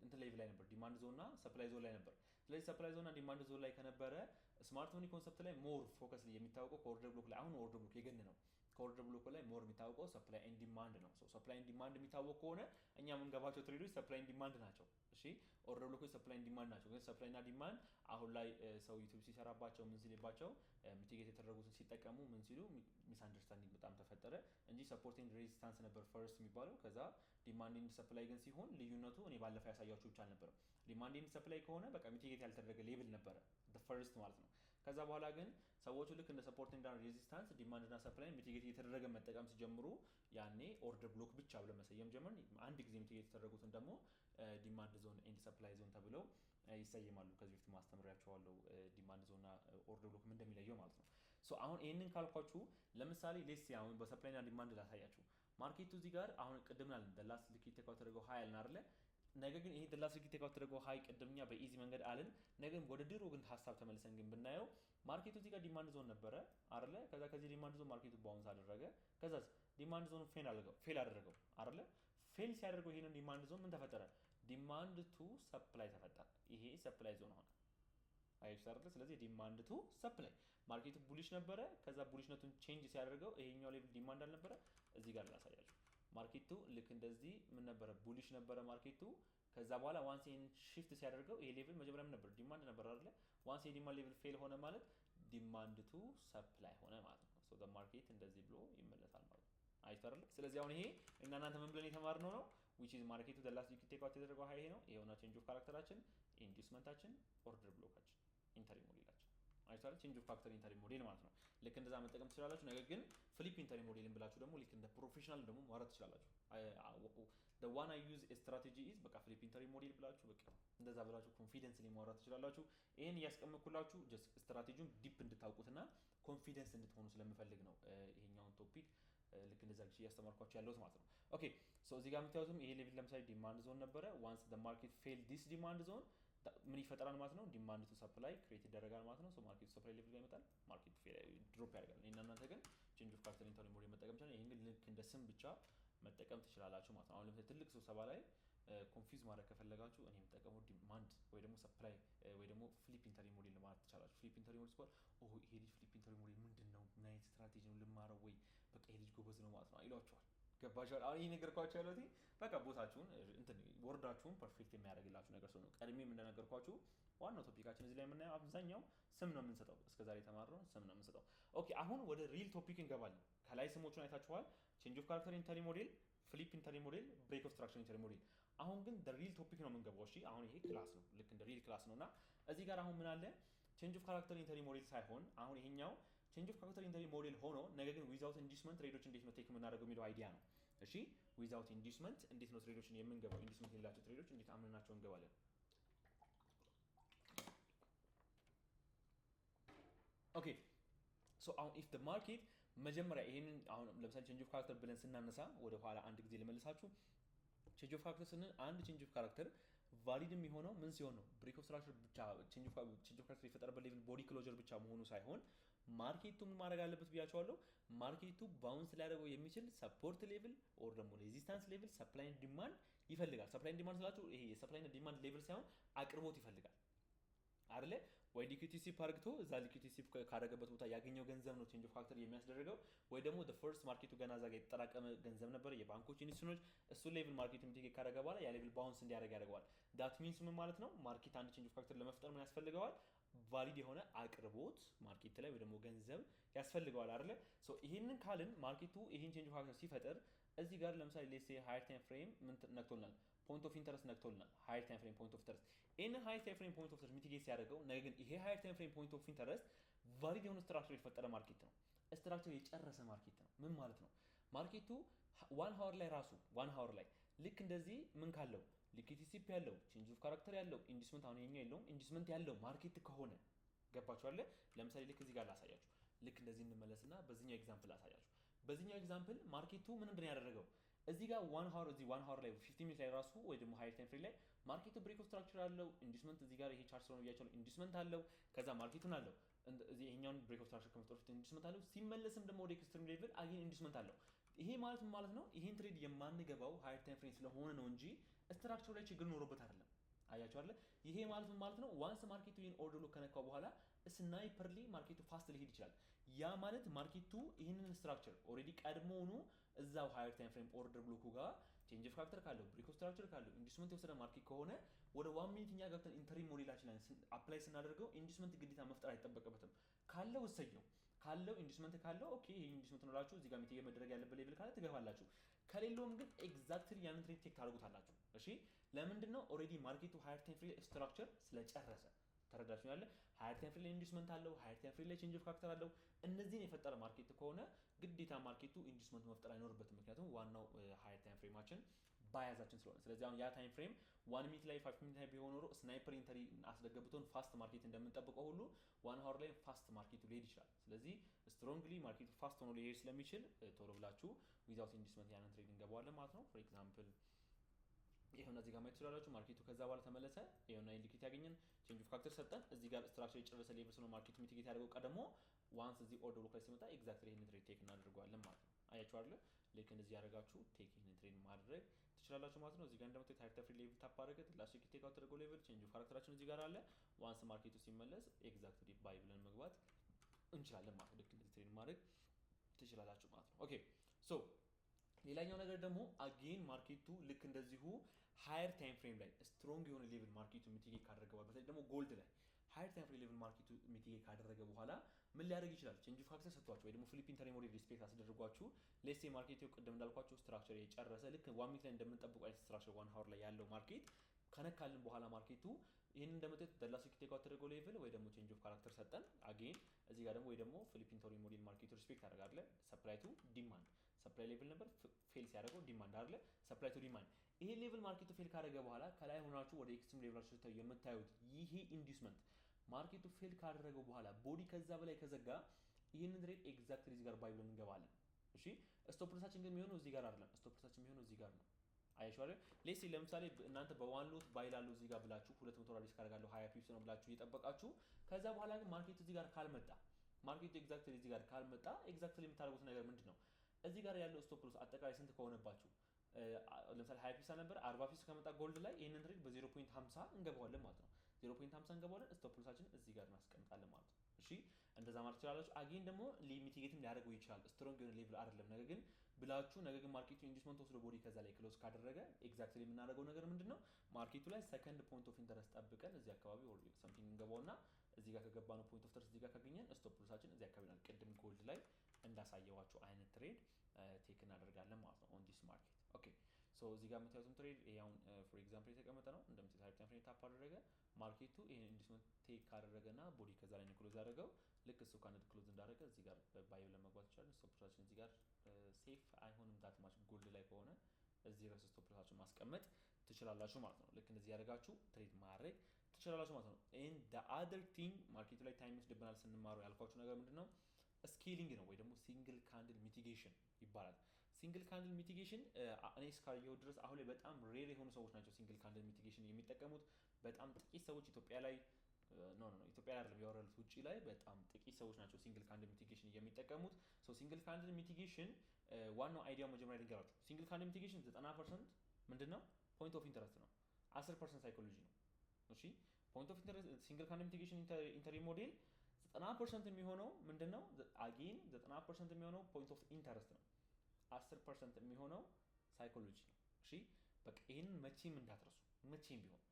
እንትን ሌቭል ላይ ነበር፣ ዲማንድ ዞን እና ሰፕላይ ዞን ላይ ነበር። ስለዚህ ሰፕላይ ዞን እና ዲማንድ ዞን ላይ ከነበረ ስማርት መኒ ኮንሰፕት ላይ ሞር ፎከስ የሚታወቀው ከኦርደር ብሎክ ላይ አሁን ኦርደር ብሎክ የገን ነው። ከኦርደር ብሎክ ላይ ሞር የሚታወቀው ሰፕላይ ኤንድ ዲማንድ ነው። ሰፕላይ ኤንድ ዲማንድ የሚታወቅ ከሆነ እኛ የምንገባቸው ትሬዶች ሰፕላይ ኤንድ ዲማንድ ናቸው። እሺ ኦርደር ብሎኮች ሰፕላይ ኤንድ ዲማንድ ናቸው። ግን ሰፕላይ እና ዲማንድ አሁን ላይ ሰው ዩቲዩብ ሲሰራባቸው ምን ሲልባቸው ሚቲጌት የተደረጉትን ሲጠቀሙ ምን ሲሉ ሚስ አንደርስታንዲንግ በጣም ተፈጠረ እንጂ ሰፖርት ኤንድ ሬዚስታንስ ነበር ፈርስት የሚባለው። ከዛ ዲማንድ ኤንድ ሰፕላይ ግን ሲሆን ልዩነቱ እኔ ባለፈው ያሳያችሁ ብቻ አልነበረም። ዲማንድ ኤንድ ሰፕላይ ከሆነ በቃ ሚቲጌት ያልተደረገ ሌብል ነበረ ፈርስት ማለት ነው። ከዛ በኋላ ግን ሰዎቹ ልክ እንደ ሰፖርት ኤንድ ሬዚስታንስ ዲማንድ እና ሰፕላይ ሚቲጌት እየተደረገ መጠቀም ሲጀምሩ ያኔ ኦርደር ብሎክ ብቻ ብለን መሰየም ጀመርን። አንድ ጊዜ ሚቲጌት የተደረጉትን ደግሞ ዲማንድ ዞን ኤንድ ሰፕላይ ዞን ተብለው ይሰየማሉ። ከዚህ በፊት ማስተምሪያቸዋለሁ ዲማንድ ዞን እና ኦርደር ብሎክ ምን እንደሚለየው ማለት ነው። ሶ አሁን ይሄንን ካልኳችሁ ለምሳሌ ሌስ አሁን በሰፕላይ እና ዲማንድ ላሳያችሁ። ማርኬቱ እዚህ ጋር አሁን ቅድም አለን ደላስ ልክ ቴክ አውት ተደረገው ሃይ አለን አይደለ? ነገር ግን ይሄ ደላስ ልክ ቴክ አውት ተደረገው ሃይ ቅድምኛ በኢዚ መንገድ አለን። ነገር ወደ ድሮ ግን ሀሳብ ተመልሰን ግን ብናየው ማርኬቱ እዚህ ጋር ዲማንድ ዞን ነበረ አይደለ? ከዛ ከዚህ ዲማንድ ዞን ማርኬቱ ባውንስ አደረገ። ከዛስ ዲማንድ ዞን ፌል አደረገው አይደለ? ፌል ሲያደርገው ይሄንን ዲማንድ ዞን ምን ተፈጠረ? ዲማንድ ቱ ሰፕላይ ተፈጠረ። ይሄ ሰፕላይ ዞን ሆነ። አይሽ አይደለ? ስለዚህ ዲማንድ ቱ ሰፕላይ ማርኬቱ ቡሊሽ ነበረ። ከዛ ቡሊሽነቱን ቼንጅ ሲያደርገው ይሄኛው ሌቭል ዲማንድ አልነበረ። እዚህ ጋር ላሳያችሁ። ማርኬቱ ልክ እንደዚህ ምን ነበረ? ቡሊሽ ነበረ ማርኬቱ። ከዛ በኋላ ዋንስ ይሄን ሺፍት ሲያደርገው ይሄ ሌቭል መጀመሪያ ምን ነበር? ዲማንድ ነበር አይደለ? ዋንስ ይሄ ዲማንድ ሌቭል ፌል ሆነ ማለት ዲማንድ ቱ ሰፕላይ ሆነ ማለት ነው። ሶ ዘ ማርኬት እንደዚህ ብሎ ይመለሳል ማለት ነው። አይሽ አይደለ? ስለዚህ አሁን ይሄ እናንተ ምን ብለን የተማርነው ነው which is ማርኬቱ the last ቴክ አውት የተደረገው ሃይ ይሄ ነው። ይሄውና ቼንጅ ኦፍ ካራክተራችን፣ ኢንዲስመንታችን፣ ኦርደር ብሎካችን፣ ኢንተሪ ሞዴላችን አይታለ ቼንጅ ኦፍ ካራክተር ኢንተሪ ሞዴል ማለት ነው። ልክ እንደዛ መጠቀም ትችላላችሁ። ነገር ግን ፍሊፕ ኢንተሪ ሞዴልን ብላችሁ ደግሞ ልክ እንደ ፕሮፌሽናል ደግሞ ማውራት ትችላላችሁ። the one I use strategy is በቃ ፍሊፕ ኢንተሪ ሞዴል ብላችሁ በቃ እንደዛ ብላችሁ ኮንፊደንስሊ ማውራት ትችላላችሁ። ይሄን እያስቀመጥኩላችሁ ጀስት ስትራቴጂውን ዲፕ እንድታውቁትና ኮንፊደንስ እንድትሆኑ ስለምፈልግ ነው ይሄኛውን ቶፒክ ልክ እንደዛ ግሽ እያስተማርኳችሁ ያለሁት ማለት ነው። ኦኬ ሶ እዚህ ጋር የምታዩትም ይሄ ሌቭል ለምሳሌ ዲማንድ ዞን ነበረ። ዋንስ the market fail this demand zone ምን ይፈጠራል ማለት ነው? ዲማንድ ቱ ሰፕላይ ክሬት ይደረጋል ማለት ነው። ሶ ማርኬት ሰፕላይ ሌቭል ጋር ይመጣል፣ ማርኬት ድሮፕ ያደርጋል። እና እናንተ ግን ቼንጅ ኦፍ ካራክተር ኢንተሪ ሞዴል መጠቀም ይችላል። ይሄን ግን ልክ እንደ ስም ብቻ መጠቀም ትችላላችሁ ማለት ነው። አሁን ለምሳሌ ትልቅ ስብሰባ ላይ ኮንፊውዝ ማድረግ ከፈለጋችሁ እኔ የምጠቀመው ዲማንድ ወይ ደግሞ ሰፕላይ ወይ ደግሞ ፍሊፕ ኢንተሪ ሞዴል ማለት ትችላላችሁ። ፍሊፕ ኢንተሪ ሞዴል ሲባል ይሄ ልጅ ፍሊፕ ኢንተሪ ሞዴል ምንድን ነው? ምን አይነት ስትራቴጂ ነው ልማረው? ወይ በቃ ይሄ ልጅ ጎበዝ ነው ማለት ነው ይሏችኋል። ገባችኋል? አሁን ይሄ ነገርኳችሁ ያለሁት በቃ ቦታችሁን እንትን ወርዳችሁን ፐርፌክት የሚያደርግላችሁ ነገር ስለሆነ ቀድሜም እንደነገርኳችሁ ዋናው ቶፒካችን እዚህ ላይ የምናየው አብዛኛው ስም ነው የምንሰጠው። እስከዛሬ የተማርነው ስም ነው የምንሰጠው። ኦኬ አሁን ወደ ሪል ቶፒክ እንገባለን። ከላይ ስሞቹን አይታችኋል። ቼንጅ ኦፍ ካራክተር ኢንተሪ ሞዴል፣ ፍሊፕ ኢንተሪ ሞዴል፣ ብሬክ ኦፍ ስትራክቸር ኢንተሪ ሞዴል። አሁን ግን ሪል ቶፒክ ነው የምንገባው። እሺ አሁን ይሄ ክላስ ነው፣ ልክ እንደ ሪል ክላስ ነው እና እዚህ ጋር አሁን ምን አለ ቼንጅ ኦፍ ካራክተር ኢንተሪ ሞዴል ሳይሆን አሁን ይሄኛው ቼንጅ ኦፍ ካራክተር ኢንተሪ ሞዴል ሆኖ ነገር ግን ዊዛውት ኢንዲስመንት ትሬዶች እንዴት ነው ቴክ የምናደርገው የሚለው አይዲያ ነው። እሺ ዊዛውት ኢንዲስመንት እንዴት ነው ትሬዶችን የምንገባው? ኢንዲስመንት የሌላቸው ትሬዶች እንዴት አምነናቸው እንገባለን? ኦኬ ሶ አሁን ኢፍ ዘ ማርኬት መጀመሪያ ይሄንን አሁን ለምሳሌ ቼንጅ ኦፍ ካራክተር ብለን ስናነሳ ወደ ኋላ አንድ ጊዜ ልመልሳችሁ። ቼንጅ ኦፍ ካራክተር ስንል አንድ ቼንጅ ኦፍ ካራክተር ቫሊድ የሚሆነው ምን ሲሆን ነው? ብሬክ ኦፍ ስትራክቸር ብቻ ቼንጅ ኦፍ ካራክተር የፈጠረበት ሌቭል ቦዲ ክሎጀር ብቻ መሆኑ ሳይሆን ማርኬቱ ምን ማድረግ አለበት ብያቸዋለሁ። ማርኬቱ ባውንስ ሊያደርገው የሚችል ሰፖርት ሌቭል ኦር ደግሞ ሬዚስታንስ ሌቭል ሰፕላይ ኤንድ ዲማንድ ይፈልጋል። ሰፕላይ ኤንድ ዲማንድ ስላችሁ ይሄ የሰፕላይ ኤንድ ዲማንድ ሌቭል ሳይሆን አቅርቦት ይፈልጋል አይደለ? ወይ ሊኩዊዲቲ ሲፕ አድርግቶ እዛ ሊኩዊዲቲ ሲፕ ካደረገበት ቦታ ያገኘው ገንዘብ ነው ቼንጅ ኦፍ ካራክተር የሚያስደርገው። ወይ ደግሞ the first ማርኬቱ ገና እዛ ጋር የተጠራቀመ ገንዘብ ነበር የባንኮች ኢንስቲትዩሽኖች እሱ ሌቭል ማርኬቱ ኢንዲኬት ካደረገ በኋላ ያ ሌቭል ባውንስ እንዲያደርግ ያደርገዋል። ዳት ሚንስ ምን ማለት ነው? ማርኬት አንድ ቼንጅ ኦፍ ካራክተር ለመፍጠር ምን ያስፈልገዋል? ቫሊድ የሆነ አቅርቦት ማርኬት ላይ ወይ ደግሞ ገንዘብ ያስፈልገዋል አይደለ? ሶ ይሄንን ካልን ማርኬቱ ይሄን ቼንጅ ኦፍ ካራክተር ሲፈጥር እዚህ ጋር ለምሳሌ ሌትስ ሴ ሃየር ታይም ፍሬም ምን ነክቶልናል? ፖይንት ኦፍ ኢንተረስት ነክቶልናል። ሃየር ታይም ፍሬም ፖይንት ኦፍ ኢንተረስት ይሄንን ሃየር ታይም ፍሬም ፖይንት ኦፍ ኢንተረስት ሚቲጌት ሲያደርገው ነገር ግን ይሄ ሃየር ታይም ፍሬም ፖይንት ኦፍ ኢንተረስት ቫሊድ የሆነ ስትራክቸር የፈጠረ ማርኬት ነው። ስትራክቸር የጨረሰ ማርኬት ነው። ምን ማለት ነው? ማርኬቱ ዋን ሃወር ላይ ራሱ ዋን ሃወር ላይ ልክ እንደዚህ ምን ካለው ሊኩዊዲቲ ሲፕ ያለው ቼንጅ ኦፍ ካራክተር ያለው ኢንዲስመንት አሁን የኛ የለውም ኢንዲስመንት ያለው ማርኬት ከሆነ ገባችኋል? ለምሳሌ ልክ እዚህ ጋር ላሳያችሁ። ልክ እንደዚህ እንመለስና በዚህኛው ኤግዛምፕል ላሳያችሁ። በዚህኛው ኤግዛምፕል ማርኬቱ ምንድን ነው ያደረገው? እዚህ ጋር ዋን ሃወር ላይ 15 ሚኒት ላይ ራሱ ወይ ደግሞ ሃየር ታይም ፍሬም ላይ ማርኬቱ ብሬክ ኦፍ ስትራክቸር አለው ኢንዲስመንት እዚህ ጋር ይሄ ቻርት ስለሆነ ብያቸዋለሁ ኢንዲስመንት አለው። ከዛ ማርኬቱን አለው እዚህ ይሄኛውን ብሬክ ኦፍ ስትራክቸር ከመፍጠሩ በፊት ኢንዲስመንት አለው። ሲመለስም ደግሞ ወደ ኤክስትሪም ሌቭል አጌን ኢንዲስመንት አለው። ይሄ ማለት ምን ማለት ነው? ይሄን ትሬድ የማንገባው ሃየር ታይም ፍሬም ስለሆነ ነው እንጂ ስትራክቸሩ ላይ ችግር ኖሮበት አይደለም። አያችሁ አይደለ? ይሄ ማለት ምን ማለት ነው? ዋንስ ማርኬቱ ይሄን ኦርደር ሎክ ከነካው በኋላ ስናይፐርሊ ማርኬቱ ፋስት ሊሄድ ይችላል። ያ ማለት ማርኬቱ ይሄንን ስትራክቸር ኦልሬዲ ቀድሞውኑ እዛው ሃየር ታይም ፍሬም ኦርደር ብሎኩ ጋር ቼንጅ ኦፍ ካራክተር ካለው ብሬክ ኦፍ ስትራክቸር ካለው ኢንዲስመንት የወሰደ ማርኬት ከሆነ ወደ 1 ሚኒት እኛ ገብተን ኢንተሪ ሞዴላችን ላይ አፕላይ ስናደርገው ኢንዲስመንት ግዴታ መፍጠር አይጠበቅበትም። ካለው እሰየው ካለው ኢንዲስመንት ካለው ኦኬ ይሄ ኢንዲስመንት ኖራችሁ እዚህ ጋር ሚቲጌት መደረግ ያለበት ሌቭል ካለ ትገባላችሁ። ከሌለውም ግን ኤግዛክትሊ ያንን ትሬድ ቼክ ታደርጉታላችሁ። እሺ ለምንድን ነው? ኦልሬዲ ማርኬቱ ሃየር ታይም ፍሬም ስትራክቸር ስለጨረሰ ተረዳችሁ ያለ ሃየር ታይም ፍሬም ላይ ኢንዲስመንት አለው፣ ሃየር ታይም ፍሬም ላይ ቼንጅ ኦፍ ካራክተር አለው። እነዚህን የፈጠረ ማርኬት ከሆነ ግዴታ ማርኬቱ ኢንዲስመንት መፍጠር አይኖርበትም። ምክንያቱም ዋናው ሃየር ታይም ፍሬማችን ባያዛችን ስለሆነ። ስለዚህ አሁን ያ ታይም ፍሬም 1 ሚኒት ላይ 5 ሚኒት ላይ ቢሆን ኖሮ ስናይፐር ኢንተሪ አስደገብቶን ፋስት ማርኬት እንደምንጠብቀው ሁሉ 1 ሃወር ላይ ፋስት ማርኬቱ ሊሄድ ይችላል። ስለዚህ ስትሮንግሊ ማርኬቱ ፋስት ሆኖ ሊሄድ ስለሚችል ቶሎ ብላችሁ ዊዛውት ኢንዲስመንት ያንን ትሬድ እንገባዋለን ማለት ነው። ፎር ኤግዛምፕል ይሄውና እዚህ ጋር ማየት ትችላላችሁ። ማርኬቱ ከዛ በኋላ ተመለሰ። ይሄውና ኢንዲኬት ያገኘን ቼንጅ ኦፍ ካራክተር ሰጠን። እዚህ ጋር ስትራክቸር የጨረሰ ሌቭል ስለሆነ ማርኬቱ ሚቲጌት ያደርገው ቀደሞ ዋንስ እዚህ ኦርደር ብሎክ ላይ ሲመጣ ኤግዛክትሊ ይሄንን ትሬድ ቴክ እናደርገዋለን ማለት ነው። አያችሁ አይደለ? ልክ እንደዚህ ያደርጋችሁ ቴክ ይሄንን ትሬድ ማድረግ ትችላላችሁ ማለት ነው። እዚህ ጋር እንደምታዩት ሃየር ታይም ፍሬም ሌቭል ታፕ አደረገ። ላስት ቴክ አውት ተደርጎ ሌቭል ቼንጅ ኦፍ ካራክተራችን እዚህ ጋር አለ። ዋንስ ማርኬቱ ሲመለስ ኤግዛክትሊ ባይ ብለን መግባት እንችላለን ማለት ነው። ልክ እንደዚህ ትሬድ ማድረግ ትችላላችሁ ማለት ነው። ኦኬ ሶ ሌላኛው ነገር ደግሞ አጌን ማርኬቱ ልክ እንደዚሁ ሃየር ታይም ፍሬም ላይ ስትሮንግ የሆነ ሌቭል ማርኬቱ ሚቲጌት ካደረገ በኋላ በተለይ ደግሞ ጎልድ ላይ ሃየር ታይም ፍሬም ሌቭል ማርኬቱ ሚቲጌት ካደረገ በኋላ ምን ሊያደርግ ይችላል? ቼንጅ ኦፍ ካራክተር ሰጥቷችሁ ወይ ደግሞ ፍሊፕ ኢንተሪ ሞዴል ሪስፔክት አስደርጓችሁ ሌትስ ሴ ማርኬቱ ቅድም እንዳልኳችሁ ስትራክቸር የጨረሰ ልክ 1 ሚኒት ላይ እንደምንጠብቀው አይነት ስትራክቸር 1 ሃወር ላይ ያለው ማርኬት ከነካልን በኋላ ማርኬቱ ይህን እንደምታዩት ደላስ ቴክ አውት ተደረገው ሌቭል ወይ ደግሞ ቼንጅ ኦፍ ካራክተር ሰጠን አጌን እዚህ ጋር ደግሞ ወይ ደግሞ ፊሊፒን ቶሪ ሞዴል ማርኬቱ ሪስፔክት ያደርጋል ሰፕላይ ቱ ዲማንድ ሰፕላይ ሌቭል ነበር ፌል ሲያደርገው ዲማንድ አይደለ ሰፕላይ ቱ ዲማንድ ይሄ ሌቭል ማርኬቱ ፌል ካደረገ በኋላ ከላይ ሆናችሁ ወደ ኤክስትሪም ሌቭላችሁ ስታዩ የምታዩት ይሄ ኢንዲስመንት ማርኬቱ ፌል ካደረገው በኋላ ቦዲ ከዛ በላይ ከዘጋ ይህንን ትሬድ ኤግዛክትሊ እዚህ ጋር ባይ ብለን እንገባለን እሺ ስቶፕ ሎሳችን ግን የሚሆነው እዚህ ጋር አይደለም ስቶፕ ሎሳችን የሚሆነው እዚህ ጋር ነው አያችሁ አይደል ሌትስ ሴ ለምሳሌ እናንተ በዋን ሎት ባይ ላለው እዚህ ጋር ብላችሁ 200 ሪስክ አደርጋለሁ 20 ፒፕስ ነው ብላችሁ እየጠበቃችሁ ከዛ በኋላ ግን ማርኬቱ እዚህ ጋር ካልመጣ ማርኬቱ ኤግዛክትሊ እዚህ ጋር ካልመጣ ኤግዛክትሊ የምታደርጉት ነገር ምንድነው እዚህ ጋር ያለው ስቶፕ ሎስ አጠቃላይ ስንት ከሆነባችሁ ለምሳሌ 20 ፒፕስ ነበር 40 ፒፕስ ከመጣ ጎልድ ላይ ይሄንን ትሬድ በ0.50 እንገባዋለን ማለት ነው 0.50 እንገባዋለን ስቶፕ ሎሳችን እዚህ ጋር እናስቀምጣለን ማለት ነው እሺ እንደዛ ማለት ትችላላችሁ አጌን ደግሞ ሊሚቲጌትም ሊያደርገው ይችላል ስትሮንግ የሆነ ሌቭል አይደለም ነገር ግን ብላችሁ ነገር ግን ማርኬቱ ኢንዲስመንት ወስዶ ቦዲ ከዛ ላይ ክሎዝ ካደረገ ኤግዛክትሊ የምናደርገው ነገር ምንድነው ማርኬቱ ላይ ሰከንድ ፖይንት ኦፍ ኢንተረስት ጠብቀን እዚህ አካባቢ ኦር ሰምቲንግ እንገባውና እዚህ ጋር ከገባነው ፖይንት ኦፍ ኢንተረስት እዚህ ጋር ካገኘን ስቶፕ ሎሳችን እዚህ አካባቢ ነው ቅድም ጎልድ ላይ እንዳሳየዋችሁ አይነት ትሬድ ቴክ እናደርጋለን ማለት ነው ኦን ዲስ ማርኬት ኦኬ ሶ እዚህ ጋር የምታዩትም ትሬድ ያውን ፎር ኤግዛምፕል የተቀመጠ ነው እንደምታዩት ሃይፕ ታይም ፍሬም ታፕ አደረገ ማርኬቱ ይሄን ኢንዲስመንት ቴክ ካደረገና ቦዲ ከዛ ላይ ክሎዝ ያደረገው ልክ እሱ ካንድ ክሎዝ እንዳደረገ እዚህ ጋር ባይ ለመግባት ይችላል ስቶፕ ሎሳችን እዚህ ጋር ሴፍ አይሆንም ዳት ማች ጎልድ ላይ ከሆነ እዚህ ጋር ስቶፕ ሎሳችሁን ማስቀመጥ ትችላላችሁ ማለት ነው ልክ እንደዚህ ያደርጋችሁ ትሬድ ማድረግ ትችላላችሁ ማለት ነው and the other thing ማርኬቱ ላይ ታይም ይወስድብናል ስንማሩ ያልኳችሁ ነገር ምንድነው ስኬሊንግ ነው ወይ ደግሞ ሲንግል ካንድል ሚቲጌሽን ይባላል ሲንግል ካንድል ሚቲጌሽን እኔ እስካየሁ ድረስ አሁን ላይ በጣም ሬር የሆኑ ሰዎች ናቸው ሲንግል ካንድል ሚቲጌሽን የሚጠቀሙት በጣም ጥቂት ሰዎች ኢትዮጵያ ላይ ኖ ኢትዮጵያ ላይ አይደለም ያወራሉት ውጪ ላይ በጣም ጥቂት ሰዎች ናቸው ሲንግል ካንድል ሚቲጌሽን የሚጠቀሙት ሶ ሲንግል ካንድል ሚቲጌሽን ዋናው አይዲያው መጀመሪያ ልንገራችሁ ሲንግል ካንድል ሚቲጌሽን 90% ምንድነው ፖይንት ኦፍ ኢንተረስት ነው 10% ሳይኮሎጂ ነው እሺ ፖይንት ኦፍ ኢንተረስት ሲንግል ካንድል ሚቲጌሽን ኢንተሪ ሞዴል 90% የሚሆነው ምንድነው አጌን 90% የሚሆነው ፖይንት ኦፍ ኢንተረስት ነው 10% የሚሆነው ሳይኮሎጂ ነው እሺ በቃ ይሄንን መቼም እንዳትረሱ መቼም ቢሆን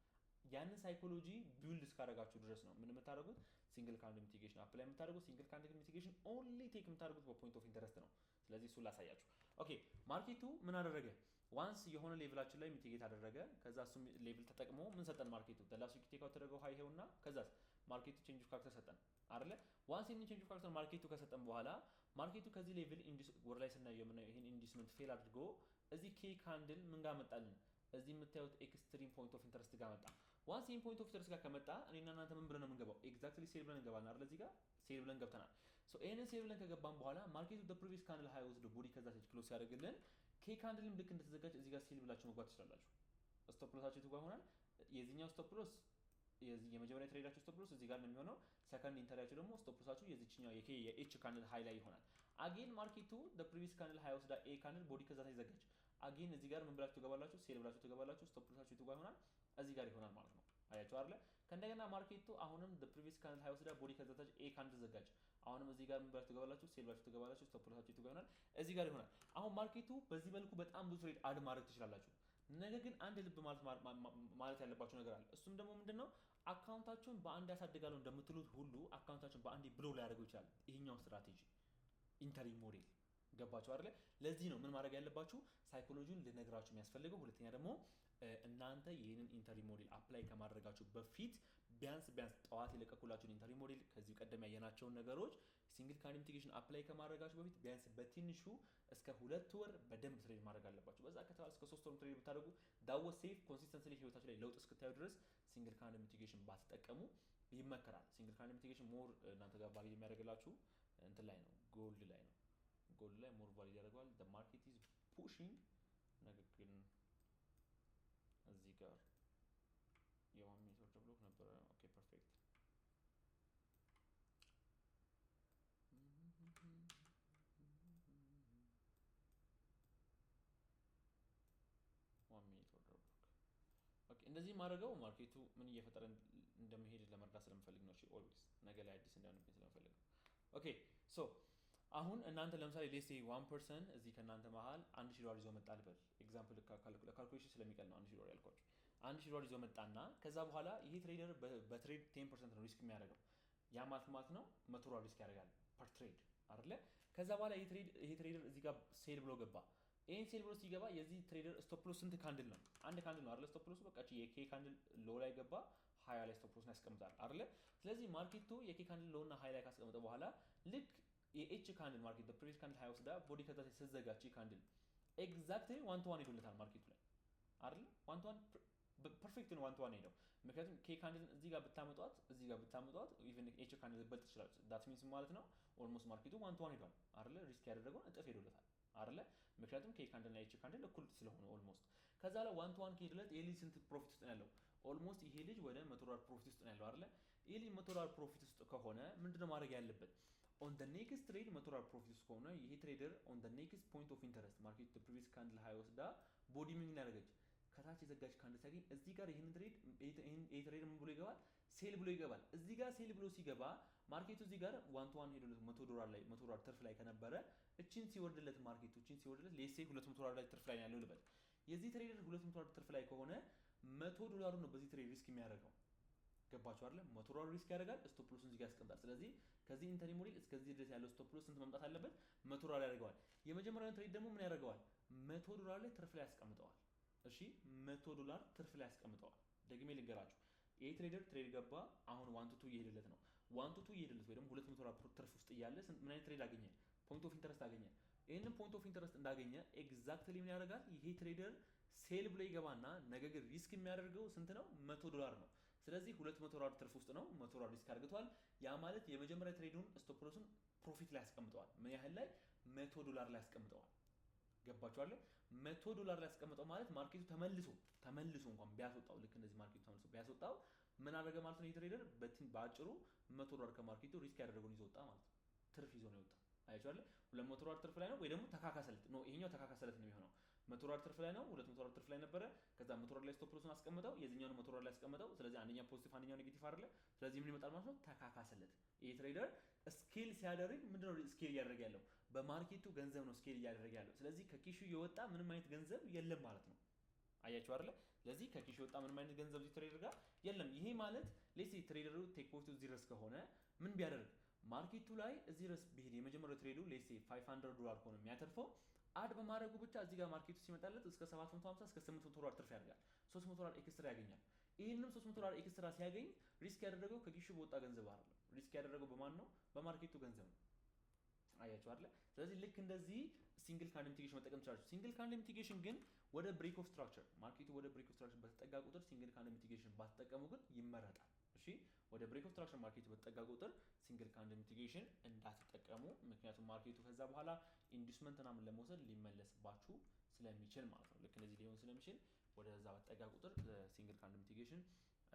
ያንን ሳይኮሎጂ ቢልድ እስካደረጋችሁ ድረስ ነው ምን የምታደርጉት ሲንግል ካንድል ሚቲጌሽን አፕላይ የምታደርጉት ሲንግል ካንድል ሚቲጌሽን ኦንሊ ቴክ የምታደርጉት በፖይንት ኦፍ ኢንተረስት ነው ስለዚህ እሱን ላሳያችሁ ኦኬ ማርኬቱ ምን አደረገ ዋንስ የሆነ ሌቭላችን ላይ ሚቲጌት አደረገ ከዛ እሱ ሌቭል ተጠቅሞ ምን ሰጠን ማርኬቱ ደላስ ቴክ አውት ተደረገው ሃይ ሄውና ከዛስ ማርኬቱ ቼንጅ ኦፍ ካራክተር ሰጠን አይደለ ዋንስ ይሄን ቼንጅ ኦፍ ካራክተር ማርኬቱ ከሰጠን በኋላ ማርኬቱ ከዚህ ሌቭል ወር ላይ ስናየው የምናየው ይሄን ኢንዲስመንት ፌል አድርጎ እዚህ ኬ ካንድል ምን ጋር መጣልን እዚህ የምታዩት ኤክስትሪም ፖይንት ኦፍ ኢንተረስት ጋር መጣ ዋንስ ይሄን ፖይንት ኦፍ ኢንተረስት ጋር ከመጣ እኔና እናንተ ምን ብለን ነው የምንገባው ኤግዛክትሊ ሴል ብለን እንገባለን አይደል እዚህ ጋር ሴል ብለን ገብተናል ሶ ይሄንን ሴል ብለን ከገባን በኋላ ማርኬቱ the previous candle high ወስዶ ቦዲ ከዛ ሴት ክሎዝ ሲያደርግልን ኬ ካንድልም ልክ እንደተዘጋጀ እዚህ ጋር ሴል ብላችሁ መግባት ትችላላችሁ ስቶፕ ሎሳችሁ የቱ ጋር ይሆናል የዚህኛው ስቶፕ ሎስ የመጀመሪያ ትሬዳችሁ ስቶፕ ሎስ እዚህ ጋር ነው የሚሆነው ሰከንድ ኢንተሪያችሁ ደግሞ ስቶፕ ሎሳችሁ የዚህኛው የኬ የኤች ካንድል ሃይ ላይ ይሆናል አጌን ማርኬቱ the previous candle high ወስዳ ኤ ካንድል ቦዲ ከዛ ተዘጋጀ አጌን እዚህ ጋር ምን ብላችሁ ትገባላችሁ ሴል ብላችሁ ትገባላችሁ ስቶፕ ሎሳችሁ የቱ ጋር ይሆናል እዚህ ጋር ይሆናል ማለት ነው አያችሁ አይደል ከእንደገና ማርኬቱ አሁንም the previous candle high ወስዳ ቦዲ ከዛ ተዘጋጀ ኤ ካንድል ዘጋጀ አሁንም እዚህ ጋር ምን ብላችሁ ትገባላችሁ ሴል ብላችሁ ትገባላችሁ ስቶፕ ሎሳችሁ የቱ ጋር ይሆናል እዚህ ጋር ይሆናል አሁን ማርኬቱ በዚህ መልኩ በጣም ብዙ ትሬድ አድ ማድረግ ትችላላችሁ ነገር ግን አንድ ልብ ማለት ያለባችሁ ነገር አለ እሱም ደግሞ ምንድነው አካውንታችሁን በአንድ ያሳድጋለሁ እንደምትሉት ሁሉ አካውንታችሁን በአንድ ብሎ ሊያደርገው ይችላል ይሄኛው ስትራቴጂ ኢንተሪ ሞዴል ገባችሁ አይደል ለዚህ ነው ምን ማድረግ ያለባችሁ ሳይኮሎጂውን ልነግራችሁ የሚያስፈልገው ሁለተኛ ደግሞ እናንተ ይሄንን ኢንተሪ ሞዴል አፕላይ ከማድረጋችሁ በፊት ቢያንስ ጠዋት የለቀኩላችሁን ኢንተሪ ሞዴል ከዚህ ቀደም ያየናቸውን ነገሮች ሲንግል ካንድል ሚቲጌሽን አፕላይ ከማድረጋችሁ በፊት ቢያንስ በትንሹ እስከ 2 ወር በደንብ ትሬድ ማድረግ አለባችሁ በዛ ከተባለ እስከ 3 ወር ትሬድ ብታደርጉ ዳው ሴፍ ኮንሲስተንትሊ ህይወታችሁ ላይ ለውጥ እስክታዩ ድረስ ሲንግል ካንድል ሚቲጌሽን ባትጠቀሙ ይመከራል ሲንግል ካንድል ሚቲጌሽን ሞር እናንተ ጋር ቫሊድ የሚያደርግላችሁ እንትን ላይ ነው ጎልድ ላይ ሞር ቫሊድ ያደርገዋል the market is pushing ነገር ግን እዚህ ጋር የዋን ሚኒት ብሎክ ነበር ኦኬ ፐርፌክት ዋን ሚኒት ብሎክ ኦኬ እንደዚህ ማድረገው ማርኬቱ ምን እየፈጠረ እንደሚሄድ ለመርዳት ስለምፈልግ ነው እሺ ኦልዌይስ ነገ ላይ አዲስ እንዳንብኝ ስለምፈልግ ነው ኦኬ ሶ አሁን እናንተ ለምሳሌ ሌትስ ሴይ 1% እዚህ ከናንተ መሃል $1000 ይዞ መጣ ልበል ኤግዛምፕል ካልኩሌሽን ስለሚቀል ነው $1000 ያልኳችሁ $1000 ይዞ መጣና ከዛ በኋላ ይሄ ትሬደር በትሬድ 10% ነው ሪስክ የሚያደርገው ያ ማለት ነው $100 ሪስክ ያደርጋል ፐር ትሬድ አይደለ ከዛ በኋላ ይሄ ትሬደር እዚህ ጋር ሴል ብሎ ገባ ይሄን ሴል ብሎ ሲገባ የዚህ ትሬደር ስቶፕ ሎስ ስንት ካንድል ነው? አንድ ካንድል ነው አይደል? ስቶፕ ሎሱ በቃ የኬ ካንድል ሎ ላይ ገባ 20 ላይ ስቶፕ ሎስን ያስቀምጣል አይደል? ስለዚህ ማርኬቱ የኬ ካንድል ሎ እና 20 ላይ ካስቀመጠ በኋላ ልክ የኤች ካንድል ማርኬት ፕሪቪየስ ካንድል 20 ወስዳ ቦዲ ከዛ ስትዘጋች ካንድል ኤግዛክትሊ 1 to 1 ሄዶለታል ማርኬቱ ላይ አይደል? 1 to 1 ፐርፌክት ነው 1 to 1 ሄደው። ምክንያቱም ኬ ካንድልን እዚህ ጋር ብታመጧት ኢቭን ኤች ካንድል ልበልጥ ትችላለች። ዳት ሚንስ ማለት ነው ኦልሞስት ማርኬቱ 1 to 1 ሄዷል አይደል? ሪስክ ያደረገውን እጥፍ ሄዶለታል አይደለ? ምክንያቱም ኬ ካንድል እና ኤች ካንድል እኩል ስለሆነ ኦልሞስት። ከዛ ላይ 1 to 1 ከሄደለት ይሄ ልጅ ስንት ፕሮፊት ውስጥ ነው ያለው? ኦልሞስት ይሄ ልጅ ወደ $100 ፕሮፊት ውስጥ ነው ያለው አይደለ? ይሄ ልጅ $100 ፕሮፊት ውስጥ ከሆነ ምንድነው ማድረግ ያለበት? ኦን ዘ ኔክስት ትሬድ $100 ፕሮፊት ውስጥ ከሆነ ይሄ ትሬደር ኦን ዘ ኔክስት ፖይንት ኦፍ ኢንተረስት ማርኬት ፕሪቪየስ ካንድል 20 ወስዳ ቦዲ ምን ያደረገች ከታች የዘጋች ካንድል ሲያገኝ እዚህ ጋር ይሄን ትሬድ ይሄ ትሬድ ምን ብሎ ይገባል? ሴል ብሎ ይገባል። እዚህ ጋር ሴል ብሎ ሲገባ ማርኬቱ እዚህ ጋር 1 to 1 ሄዶለት $100 ላይ $100 ትርፍ ላይ ከነበረ እቺን ሲወርድለት ማርኬቱ እቺን ሲወርድለት ሌሴ $200 ላይ ትርፍ ላይ ያለው ልበል። የዚህ ትሬደር $200 ትርፍ ላይ ከሆነ $100 ነው በዚህ ትሬድ ሪስክ የሚያደርገው። ገባችሁ አይደል? $100 ሪስክ ያደርጋል። ስቶፕ ሎስን እዚህ ጋር ያስቀምጣል። ስለዚህ ከዚህ ኢንተሪ ሞዴል እስከዚህ ድረስ ያለው ስቶፕ ሎስ ስንት መምጣት አለበት? $100 ያደርገዋል። የመጀመሪያውን ትሬድ ደግሞ ምን ያደርገዋል? $100 ላይ ትርፍ ላይ ያስቀምጠዋል። እሺ $100 ትርፍ ላይ ያስቀምጠዋል። ደግሜ ልንገራችሁ፣ ይሄ ትሬደር ትሬድ ገባ። አሁን 1 to 2 እየሄደለት ነው። 1 to 2 እየሄደለት ወይ ደግሞ $200 ትርፍ ውስጥ እያለ ምን አይነት ትሬድ አገኘ? ፖይንት ኦፍ ኢንተረስት አገኘ። ይሄንን ፖይንት ኦፍ ኢንተረስት እንዳገኘ ኤግዛክትሊ ምን ያደርጋል? ይሄ ትሬደር ሴል ብሎ ይገባና ነገር ግን ሪስክ የሚያደርገው ስንት ነው? $100 ነው። ስለዚህ $200 ትርፍ ውስጥ ነው $100 ሪስክ አድርገቷል። ያ ማለት የመጀመሪያ ትሬዱን ስቶፕ ሎሱን ፕሮፊት ላይ ያስቀምጠዋል። ምን ያህል ላይ? $100 ላይ ያስቀምጠዋል። ገባችሁ አይደል? $100 ላይ ያስቀምጠው ማለት ማርኬቱ ተመልሶ እንኳን ቢያስወጣው ልክ እንደዚህ ማርኬቱ ተመልሶ ቢያስወጣው ምን አደረገ ማለት ነው? የትሬደር በአጭሩ $100 ከማርኬቱ ሪስክ ያደረገውን ይዞ ወጣ ማለት ነው። ትርፍ ይዞ ነው የወጣው። አያችሁ አይደል? $200 ትርፍ ላይ ነው ወይ ደግሞ ተካካሰለት ነው። ይሄኛው ተካካሰለት ነው የሚሆነው። $100 ትርፍ ላይ ነው፣ $200 ትርፍ ላይ ነበረ። ከዛ $100 ላይ ስቶፕ ሎስን አስቀምጠው፣ የዚህኛውን $100 ላይ አስቀምጠው። ስለዚህ አንደኛው ፖዚቲቭ አንደኛው ኔጌቲቭ አይደለ? ስለዚህ ምን ይመጣል ማለት ነው? ተካካሰለት። ይሄ ትሬደር ስኬል ሲያደርግ ምንድነው ስኬል እያደረገ ያለው? በማርኬቱ ገንዘብ ነው ስኬል እያደረገ ያለው። ስለዚህ ከኪሹ የወጣ ምንም አይነት ገንዘብ የለም ማለት ነው። አያችሁ አይደለ? ስለዚህ ከኪሹ የወጣ ምንም አይነት ገንዘብ እዚህ ትሬደር ጋር የለም። ይሄ ማለት ሌትስ ሴይ ትሬደሩ ቴክ ፖይንቱ እዚህ ድረስ ከሆነ ምን ቢያደርግ ማርኬቱ ላይ እዚህ ድረስ ቢሄድ የመጀመሪያው ትሬዱ ሌትስ ሴይ $500 ከሆነ የሚያተርፈው አድ በማድረጉ ብቻ እዚህ ጋር ማርኬቱ ሲመጣለት እስከ 750 እስከ $800 ትርፍ ያደርጋል። $300 ኤክስትራ ያገኛል። ይሄንንም $300 ኤክስትራ ሲያገኝ ሪስክ ያደረገው ከኪሹ በወጣ ገንዘብ አይደለም። ሪስክ ያደረገው በማን ነው? በማርኬቱ ገንዘብ ነው። አያችሁ አይደል? ስለዚህ ልክ እንደዚህ ሲንግል ካንድል ሚቲጌሽን መጠቀም ትችላላችሁ። ሲንግል ካንድል ሚቲጌሽን ግን ወደ ብሬክ ኦፍ ስትራክቸር ማርኬቱ ወደ ብሬክ ኦፍ ስትራክቸር በተጠጋ ቁጥር ሲንግል ካንድል ሚቲጌሽን ባትጠቀሙ ግን ይመረጣል። እሺ ወደ ብሬክ ኦፍ ስትራክቸር ማርኬቱ በተጠጋ ቁጥር ሲንግል ካንድል ሚቲጌሽን እንዳትጠቀሙ። ምክንያቱም ማርኬቱ ከዛ በኋላ ኢንዱስመንት ምናምን ለመውሰድ ሊመለስባችሁ ስለሚችል ማለት ነው። ልክ እንደዚህ ሊሆን ስለሚችል ወደዛ በተጠጋ ቁጥር ሲንግል ካንድል ሚቲጌሽን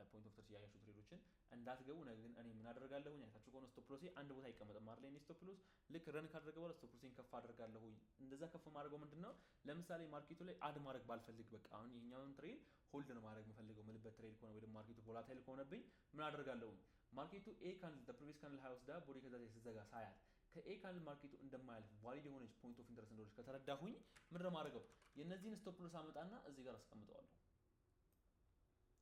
ፖይንት ኦፍ ኢንተረስት ያያችሁ ትሬዶችን እንዳትገቡ። ነገር ግን እኔ ምን አደርጋለሁ? አይታችሁ ከሆነ ስቶፕ ሎሴ አንድ ቦታ አይቀመጥም አይደል? እኔ ስቶፕ ሎስ ልክ ረን ካደረገ በኋላ ስቶፕ ሎሴን ከፍ አደርጋለሁ። እንደዛ ከፍ ማድረገው ምንድነው? ለምሳሌ ማርኬቱ ላይ አድ ማድረግ ባልፈልግ በቃ አሁን ይሄኛውን ትሬድ ሆልድ ነው ማድረግ የምፈልገው ምልበት ትሬድ ከሆነ ወይ ደግሞ ማርኬቱ ቮላታይል ከሆነብኝ ምን አደርጋለሁ? ማርኬቱ ኤ ካንድል ዘ ፕሪቪየስ ካንድል 20 ወስዳ ቦዲ ከዛ ሲዘጋ ሳያት ከኤ ካንድል ማርኬቱ እንደማያልፍ ቫሊድ የሆነች ፖይንት ኦፍ ኢንተረስት እንደሆነች ከተረዳሁኝ ምንድን ነው ማድረገው? የነዚህን ስቶፕ ሎስ አመጣና እዚህ ጋር አስቀምጠዋለሁ።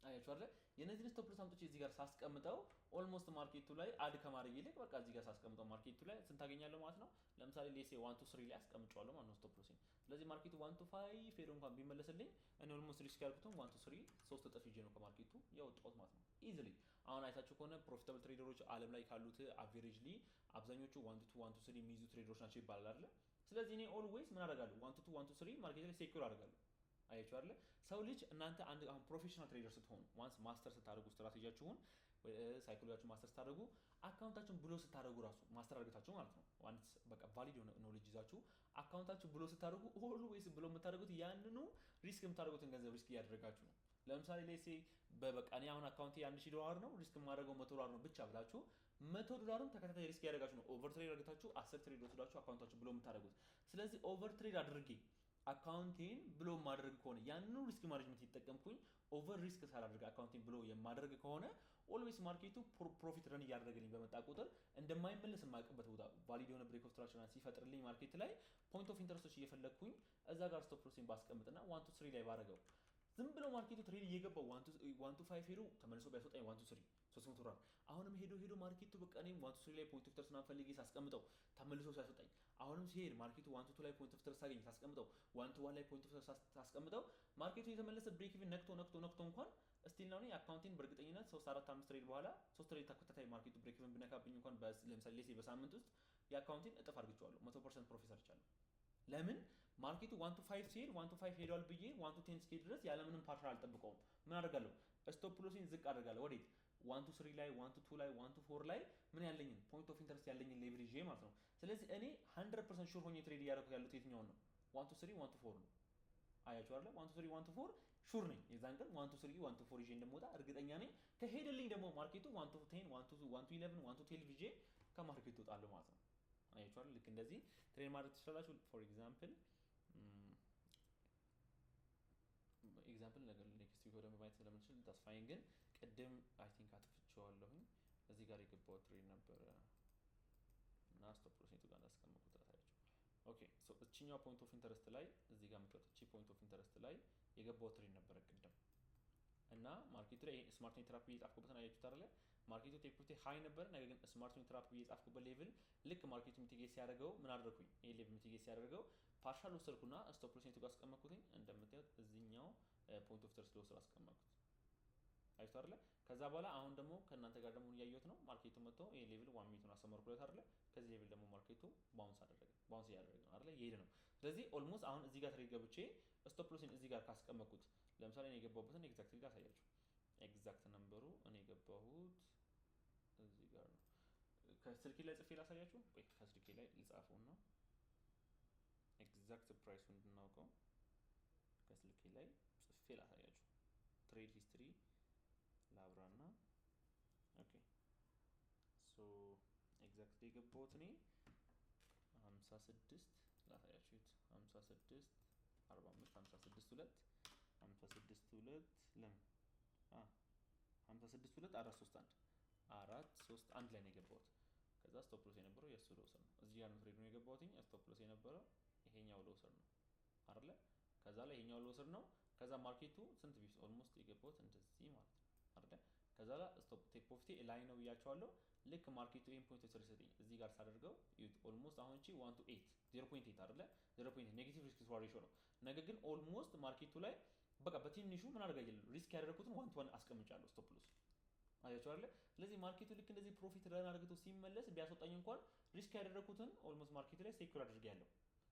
አያችሁ አይደል? የነዚህን ስቶፕ ሎስ አምጥቼ እዚህ ጋር ሳስቀምጠው ኦልሞስት ማርኬቱ ላይ አድ ከማድረግ ይልቅ በቃ እዚህ ጋር ሳስቀምጠው ማርኬቱ ላይ ስንት አገኛለሁ ማለት ነው። ለምሳሌ ሌሴ 1 to 3 ላይ አስቀምጫለሁ ማለት ነው ስቶፕ ሎሴን። ስለዚህ ማርኬቱ 1 to 5 ሄዶ እንኳን ቢመለስልኝ እኔ ኦልሞስት ሪስክ ያልኩትን 1 to 3 3 እጥፍ ይዤ ነው ከማርኬቱ ያወጣሁት ማለት ነው ኢዚሊ። አሁን አይታችሁ ከሆነ ፕሮፊታብል ትሬደሮች ዓለም ላይ ካሉት አቨሬጅሊ አብዛኞቹ 1 to 2 1 to 3 የሚይዙ ትሬደሮች ናቸው ይባላል አይደል? ስለዚህ እኔ ኦልዌይስ ምን አደርጋለሁ? 1 to 2 1 to 3 ማርኬት ላይ ሴኩር አደርጋለሁ። አያችሁ አይደል? ሰው ልጅ እናንተ አንድ አሁን ፕሮፌሽናል ትሬደር ስትሆኑ ዋንስ ማስተር ስታደርጉ ስትራቴጂያችሁን ሳይኮሎጂያችሁን ማስተር ስታደርጉ አካውንታችሁን ብሎ ስታደርጉ ራሱ ማስተር አድርጋችሁ ማለት ነው። ዋንስ በቃ ቫሊድ የሆነ ኖሌጅ ይዛችሁ አካውንታችሁ ብሎ ስታደርጉ ኦልዌይስ ብሎ የምታደርጉት ያንኑ ሪስክ የምታደርጉትን ገንዘብ ሪስክ እያደረጋችሁ ነው። ለምሳሌ ሌሴ በበቃ እኔ አሁን አካውንቴ $1000 ነው ሪስክ የማደርገው $100 ነው ብቻ ብላችሁ $100ን ተከታታይ ሪስክ እያደረጋችሁ ነው። ኦቨር ትሬድ አድርጋችሁ 10 ትሬድ ወስዳችሁ አካውንታችሁ ብሎ የምታደርጉት። ስለዚህ ኦቨር ትሬድ አድርጌ አካውንቴን ብሎ ማድረግ ከሆነ ያንኑ ሪስክ ማኔጅመንት ይጠቀምኩኝ ኦቨር ሪስክ ሳላደርግ አካውንቴን ብሎ የማደርግ ከሆነ ኦልዌይስ ማርኬቱ ፕሮፊት ረን እያደረገልኝ በመጣ ቁጥር እንደማይመለስ የማያውቅበት ቦታ ቫሊድ የሆነ ብሬክ ኦፍ ስትራክቸር ሲፈጥርልኝ ማርኬት ላይ ፖይንት ኦፍ ኢንተረስቶች እየፈለግኩኝ እዛ ጋር ስቶፕ ሎሴን ባስቀምጥና 1 to 3 ላይ ባረገው ዝም ብሎ ማርኬቱ ትሬድ እየገባው 1 to 5 ሄዶ ተመልሶ ቢያስወጣኝ 1 to 3 300 ብር አሁንም ሄዶ ማርኬቱ በቃ እኔም 1 to 3 ላይ ፖይንት ኦፍ ኢንተረስት ምናምን ፈልጌ ሳስቀምጠው ተመልሶ ሲያስወጣኝ አሁንም ሲሄድ ማርኬቱ 1 to 2 ላይ ፖይንት ኦፍ ኢንተረስት ሳገኝ ሳስቀምጠው 1 to 1 ላይ ፖይንት ኦፍ ኢንተረስት ሳስቀምጠው ማርኬቱ የተመለሰ ብሬክ ኢቭን ነክቶ እንኳን ስቲል ነው እኔ አካውንቲንግ በእርግጠኝነት 3 4 5 ትሬድ በኋላ 3 ትሬድ ተከታታይ ማርኬቱ ብሬክ ኢቭን ብነካብኝ እንኳን ለምሳሌ ሌሴ በሳምንት ውስጥ የአካውንቲንግ እጥፍ አድርግቼዋለሁ 100% ፕሮፊት ሰርቻለሁ። ለምን ማርኬቱ 1 to 5 ሲሄድ 1 to 5 ሄዷል ብዬ 1 to 10 እስኪሄድ ድረስ ያለምንም ፓርሻል አልጠብቀውም። ምን አደርጋለሁ? ስቶፕ ሎሴን ዝቅ አደርጋለሁ። ወዴት? 1 to 3 ላይ 1 to 2 ላይ 1 to 4 ላይ ምን ያለኝን ፖይንት ኦፍ ኢንተረስት ያለኝን ሌቨል ይዤ ማለት ነው። ስለዚህ እኔ 100% ሹር ሆኜ ትሬድ እያደረኩት ያሉት የትኛውን ነው? 1 to 3 1 to 4 ነው። አያችሁ አይደል? 1 to 3 1 to 4 ሹር ነኝ። የዛን ቀን 1 to 3 1 to 4 ይዤ እንደምወጣ እርግጠኛ ነኝ። ከሄደልኝ ደግሞ ማርኬቱ 1 to 10 1 to 11 1 to 12 ይዤ ከማርኬቱ እወጣለሁ ማለት ነው። አያችሁ አይደል? ልክ እንደዚህ ትሬድ ማድረግ ትችላላችሁ። ፎር ኤግዛምፕል ነገር ኔክስት ቪዲዮ ደግሞ ማየት ስለምንችል ተስፋዬን ግን ቅድም አይ ቲንክ አጥፍቼዋለሁኝ እዚህ ጋር የገባው ትሬድ ነበረ እና ስቶፕ ሎስ ኔቱ ጋር እንዳስቀመጥኩት ታያችሁ። ኦኬ ሶ እቺኛው ፖይንት ኦፍ ኢንተረስት ላይ እዚህ ጋር የምትወጣ እቺ ፖይንት ኦፍ ኢንተረስት ላይ የገባው ትሬድ ነበረ ቅድም እና ማርኬቱ ላይ ስማርት ኔት ትራፕ እየጻፍኩበትን አያችሁት አይደለ? ማርኬቱ ቴክኒካሊ ሃይ ነበር፣ ነገር ግን ስማርት ኔት ትራፕ እየጻፍኩበት ሌቭል ልክ ማርኬቱ ሚቲጌት ሲያደርገው ምን አደረኩኝ? ይሄ ሌቭል ሚቲጌት ሲያደርገው ፓርሻል ወሰድኩና ስቶፕ ሎስ ኔቱ ጋር አስቀመጥኩትኝ። እንደምታዩት እዚህኛው ፖይንት ኦፍ ኢንተረስት ለወሰድ አስቀመጥኩት። አይቶ አይደለ? ከዛ በኋላ አሁን ደግሞ ከእናንተ ጋር ደግሞ እያየሁት ነው። ማርኬቱ መጥቶ ይሄ ሌቭል 1 ሚኒቱን አሰመርኩለት አይደለ? ከዚህ ሌቭል ደግሞ ማርኬቱ ባውንስ እያደረገ ነው አይደለ? እየሄደ ነው። ስለዚህ ኦልሞስት አሁን እዚህ ጋር ትሬድ ገብቼ ስቶፕ ሎስን እዚህ ጋር ካስቀመጥኩት ለምሳሌ እኔ የገባሁበትን ኤግዛክትሊ ላሳያችሁ። ኤግዛክት ነምበሩ እኔ የገባሁት እዚህ ጋር ነው። ከስልኬ ላይ ጽፌ ላሳያችሁ። ቆይ ከስልኬ ላይ ልጻፈውና ኤግዛክት ፕራይሱን እንድናውቀው ከስልኬ ላይ ጽፌ ላሳያችሁ። ትሬድ ሂስትሪ ላብራና ኦኬ ሶ ኤግዛክትሊ የገባሁት እኔ 56 ላሳያችሁት 56 45 56 2 56 2 ለምን 56 2 431 431 ላይ ነው የገባሁት። ከዛ ስቶፕ ሎስ የነበረው የእሱ ለውሰድ ነው። እዚህ ጋር ነው ትሬድ ነው የገባሁት። ስቶፕ ሎስ የነበረው ይሄኛው ለውሰድ ነው አይደለ? ከዛ ላይ ይሄኛው ለውሰድ ነው። ከዛ ማርኬቱ ስንት ቢስ ኦልሞስት የገባሁት እንደዚህ ማለት ነው አይደለ? ከዛ ላይ ስቶፕ ቴክ ፕሮፊት ላይ ነው ብያቸዋለሁ። ልክ ማርኬቱ ይሄን ፖይንት ተሰጥቶኝ እዚህ ጋር ሳደርገው ኦልሞስት አሁን እቺ 1 to 8 0.8 አይደለ? 0.8 ኔጌቲቭ ሪስክ ስዋር ሬሽዮ ነው። ነገር ግን ኦልሞስት ማርኬቱ ላይ በቃ በትንሹ ምን አደርጋለሁ? ሪስክ ያደረኩትን 1 to 1 አስቀምጫለሁ ስቶፕ ሎስ አያችሁ አይደለ? ስለዚህ ማርኬቱ ልክ እንደዚህ ፕሮፊት ረን አድርገው ሲመለስ ቢያስወጣኝ እንኳን ሪስክ ያደረኩትን ኦልሞስት ማርኬቱ ላይ ሴኩር አድርጌያለሁ።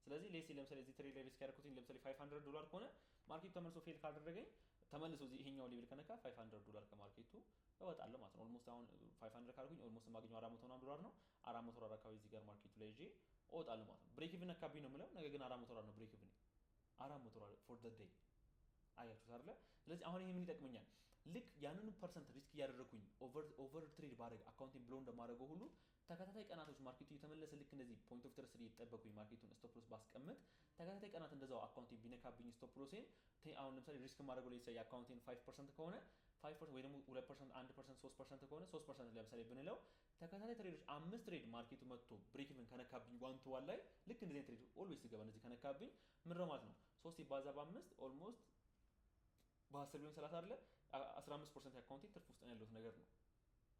ስለዚህ ለምሳሌ እዚህ ትሬድ ላይ ሪስክ ያደረኩትን ለምሳሌ $500 ከሆነ ማርኬቱ ተመልሶ ፌል ካደረገኝ ተመልሶ እዚህ ይሄኛው ሌቭል ከነካ $500 ከማርኬቱ እወጣለሁ ማለት ነው። ኦልሞስት አሁን 500 ካልኩኝ ኦልሞስት የማገኘው $400 ነው። $400 አካባቢ እዚህ ጋር ማርኬቱ ላይ ይዤ እወጣለሁ ማለት ነው። ብሬክ ኢቭን አካባቢ ነው የምለው፣ ነገር ግን $400 ነው ብሬክ ኢቭን $400 ፎር ዘ ዴይ አያችሁት አይደለ? ስለዚህ አሁን ይሄ ምን ይጠቅመኛል? ልክ ያንኑ ፐርሰንት ሪስክ እያደረኩኝ ኦቨር ትሬድ ባደረግ አካውንቲንግ ብሎ እንደማደርገው ሁሉ ተከታታይ ቀናቶች ማርኬቱ የተመለሰ ልክ እንደዚህ ፖይንት ኦፍ ኢንተረስት እየተጠበቁኝ ማርኬቱን ስቶፕ ሎስ ባስቀምጥ ተከታታይ ቀናት እንደዛው አካውንቲንግ ቢነካብኝ ስቶፕ ሎሴን አሁን ለምሳሌ ሪስክ ማድረገው ላይ የአካውንቲንግ 5% ከሆነ 5% ወይ ደግሞ 2% 1% 3% ከሆነ 3% ለምሳሌ ብንለው ተከታታይ ትሬዶች 5 ትሬድ ማርኬቱ መጥቶ ብሬክ ኢቭን ከነካብኝ 1 to 1 ላይ ልክ እንደዚህ ትሬድ ኦልዌይስ ሲገባ እንደዚህ ከነካብኝ ምን ነው ማለት ነው 3 ይባዛ በ5 ኦልሞስት በ10 ቢሆን 30 አይደለ 15% የአካውንቲንግ ትርፍ ውስጥ ነው ያለሁት ነገር ነው።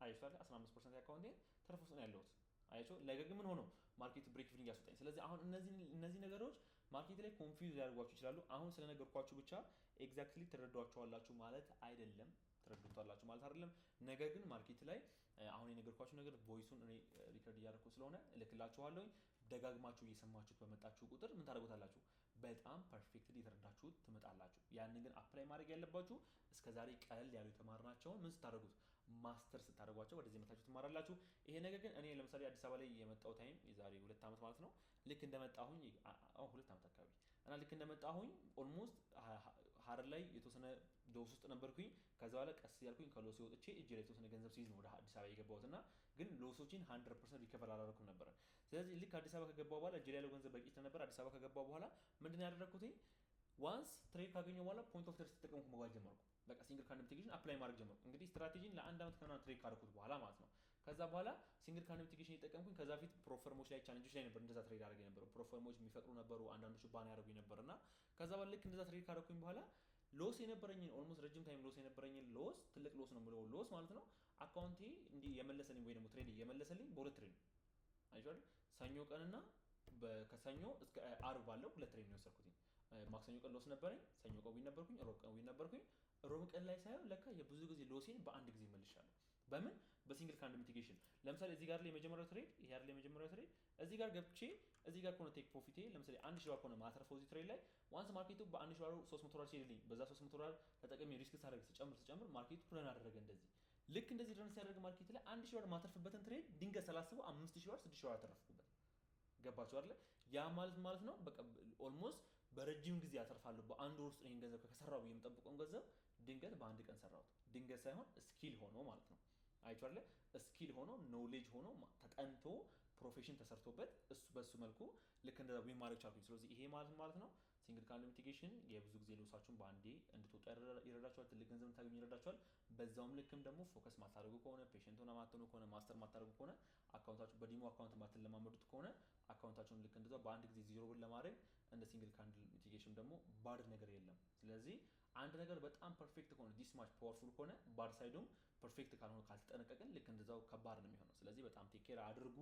አይቷል 15% የአካውንቲንግ ትርፍ ውስጥ ነው ያለሁት። አይቾ ነገር ግን ምን ሆኖ ማርኬት ብሬክ ኢቭን ያስወጣኝ። ስለዚህ አሁን እነዚህ ነገሮች ማርኬት ላይ ኮንፊውዝ ያደርጓችሁ ይችላሉ። አሁን ስለነገርኳችሁ ብቻ ኤግዛክትሊ ትረዷቸዋላችሁ ማለት አይደለም፣ ትረዱታላችሁ ማለት አይደለም። ነገር ግን ማርኬት ላይ አሁን የነገርኳችሁ ነገር ቮይሱን እኔ ሪከርድ እያደረኩ ስለሆነ እልክላችኋለሁ። ደጋግማችሁ እየሰማችሁት በመጣችሁ ቁጥር ምን ታደርጉታላችሁ? በጣም ፐርፌክትሊ የተረዳችሁት ትመጣላችሁ። ያንን ግን አፕላይ ማድረግ ያለባችሁ እስከዛሬ ቀለል ያሉ የተማርናቸውን ምን ስታደርጉት ማስተር ስታደርጓቸው ወደዚህ መታችሁ ትማራላችሁ። ይሄ ነገር ግን እኔ ለምሳሌ አዲስ አበባ ላይ የመጣው ታይም የዛሬ 2 ዓመት ማለት ነው። ልክ እንደመጣሁኝ 2 ዓመት አካባቢ እና ልክ እንደመጣሁኝ ኦልሞስት ሀረር ላይ የተወሰነ ዶስ ውስጥ ነበርኩኝ። ከዛ በኋላ ቀስ ያልኩኝ ከሎስ ወጥቼ እጄ ላይ የተወሰነ ገንዘብ ሲይዝ ነው ወደ አዲስ አበባ የገባሁትና ግን ሎሶችን 100% ሪከቨር አላደረኩም ነበር። ስለዚህ ልክ አዲስ አበባ ከገባሁ በኋላ እጄ ላይ ያለው ገንዘብ በቂ ስለነበር አዲስ አበባ ከገባሁ በኋላ ምንድን ያደረኩትኝ ዋንስ ትሬድ ካገኘሁ በኋላ ፖይንት ኦፍ ኢንተረስት ተጠቀምኩ መጓዝ ጀመርኩ። በቃ ሲንግል ካንድ ሚቲጌሽን አፕላይ ማድረግ ጀመርኩ። እንግዲህ ስትራቴጂን ለአንድ ዓመት ከሆነ ትሬድ ካደረኩት በኋላ ማለት ነው። ከዛ በኋላ ሲንግል ካንድ ሚቲጌሽን እየተጠቀምኩኝ ከዛ ፊት ፕሮፈርሞች ላይ ቻሌንጆች ላይ ነበር እንደዛ ትሬድ አደረገ የነበረው። ፕሮፈርሞች የሚፈቅዱ ነበሩ፣ አንዳንዶቹ ባን ያደርጉኝ ነበርና ከዛ በኋላ ልክ እንደዛ ትሬድ ካደረኩኝ በኋላ ሎስ የነበረኝን ኦልሞስት ረጅም ታይም ሎስ የነበረኝን ሎስ ትልቅ ሎስ ነው የምለው ሎስ ማለት ነው አካውንቴ እንዲህ የመለሰልኝ ወይ ደግሞ ትሬድ የመለሰልኝ በሁለት ትሬድ ነው አይደል ሰኞ ቀንና ከሰኞ እስከ አርብ ባለው ሁለት ትሬድ ነው የወሰድኩት ማክሰኞ ቀን ሎስ ነበረኝ ሰኞ ቀን ዊን ነበርኩኝ ሮብ ቀን ዊን ነበርኩኝ ሮብ ቀን ላይ ሳይሆን ለካ የብዙ ጊዜ ሎሴን በአንድ ጊዜ መልሻለሁ በምን በሲንግል ካንድል ሚቲጌሽን ለምሳሌ እዚህ ጋር ላይ የመጀመሪያው ትሬድ ይሄ አይደል የመጀመሪያው ትሬድ እዚህ ጋር ገብቼ እዚህ ጋር ከሆነ ቴክ ፕሮፊቴ ለምሳሌ 1000 ዶላር ከሆነ ማተርፈው እዚህ ትሬድ ላይ ዋንስ ማርኬቱ በ1000 ዶላር 300 ዶላር ሲሄድልኝ በዛ 300 ዶላር ተጠቅሜ ሪስክ ሳደርግ ስጨምር ማርኬቱ ረን አደረገ እንደዚህ ልክ እንደዚህ ረን ሲያደርግ ማርኬት ላይ 1000 ዶላር ማተርፍበትን ትሬድ ድንገት ሳላስበው 5000 ዶላር 6000 ዶላር አተረፍኩበት ገባችሁ አይደል ያ ማለት ነው በቃ ኦልሞስት በረጅም ጊዜ አተርፋለሁ በአንድ ወር ውስጥ ይሄን ገንዘብ ከሰራው የምጠብቀውን ገንዘብ ድንገት በአንድ ቀን ሰራሁት ድንገት ሳይሆን ስኪል ሆኖ ማለት ነው አይቻለ ስኪል ሆኖ ኖሌጅ ሆኖ ተጠንቶ ፕሮፌሽን ተሰርቶበት እሱ በሱ መልኩ ልክ እንደዛ ዊን ማድረግ ቻልኩኝ ስለዚህ ይሄ ማለት ነው ሲንግል ካንድል ሚቲጌሽን የብዙ ጊዜ ሎሳችሁን በአንዴ እንድትወጡ ይረዳችኋል ትልቅ ገንዘብ እንድታገኙ ይረዳችኋል በዛውም ልክም ደግሞ ፎከስ ማታደርጉ ከሆነ ፔሽንት ሆነ ማትሆኑ ከሆነ ማስተር ማታደርጉ ከሆነ አካውንታችሁ በዲሞ አካውንት ማትለማመዱት ከሆነ አካውንታችሁን ልክ እንደዛው በአንድ ጊዜ ዜሮ ብር ለማድረግ እንደ ሲንግል ካንድል ሚቲጌሽን ደግሞ ባድ ነገር የለም ስለዚህ አንድ ነገር በጣም ፐርፌክት ከሆነ ዲስ ማች ፓወርፉል ከሆነ ባድ ሳይዱም ፐርፌክት ካልሆነ ካልተጠነቀቅን ልክ እንደዛው ከባድ ነው የሚሆነው ስለዚህ በጣም ቴክ ኬር አድርጉ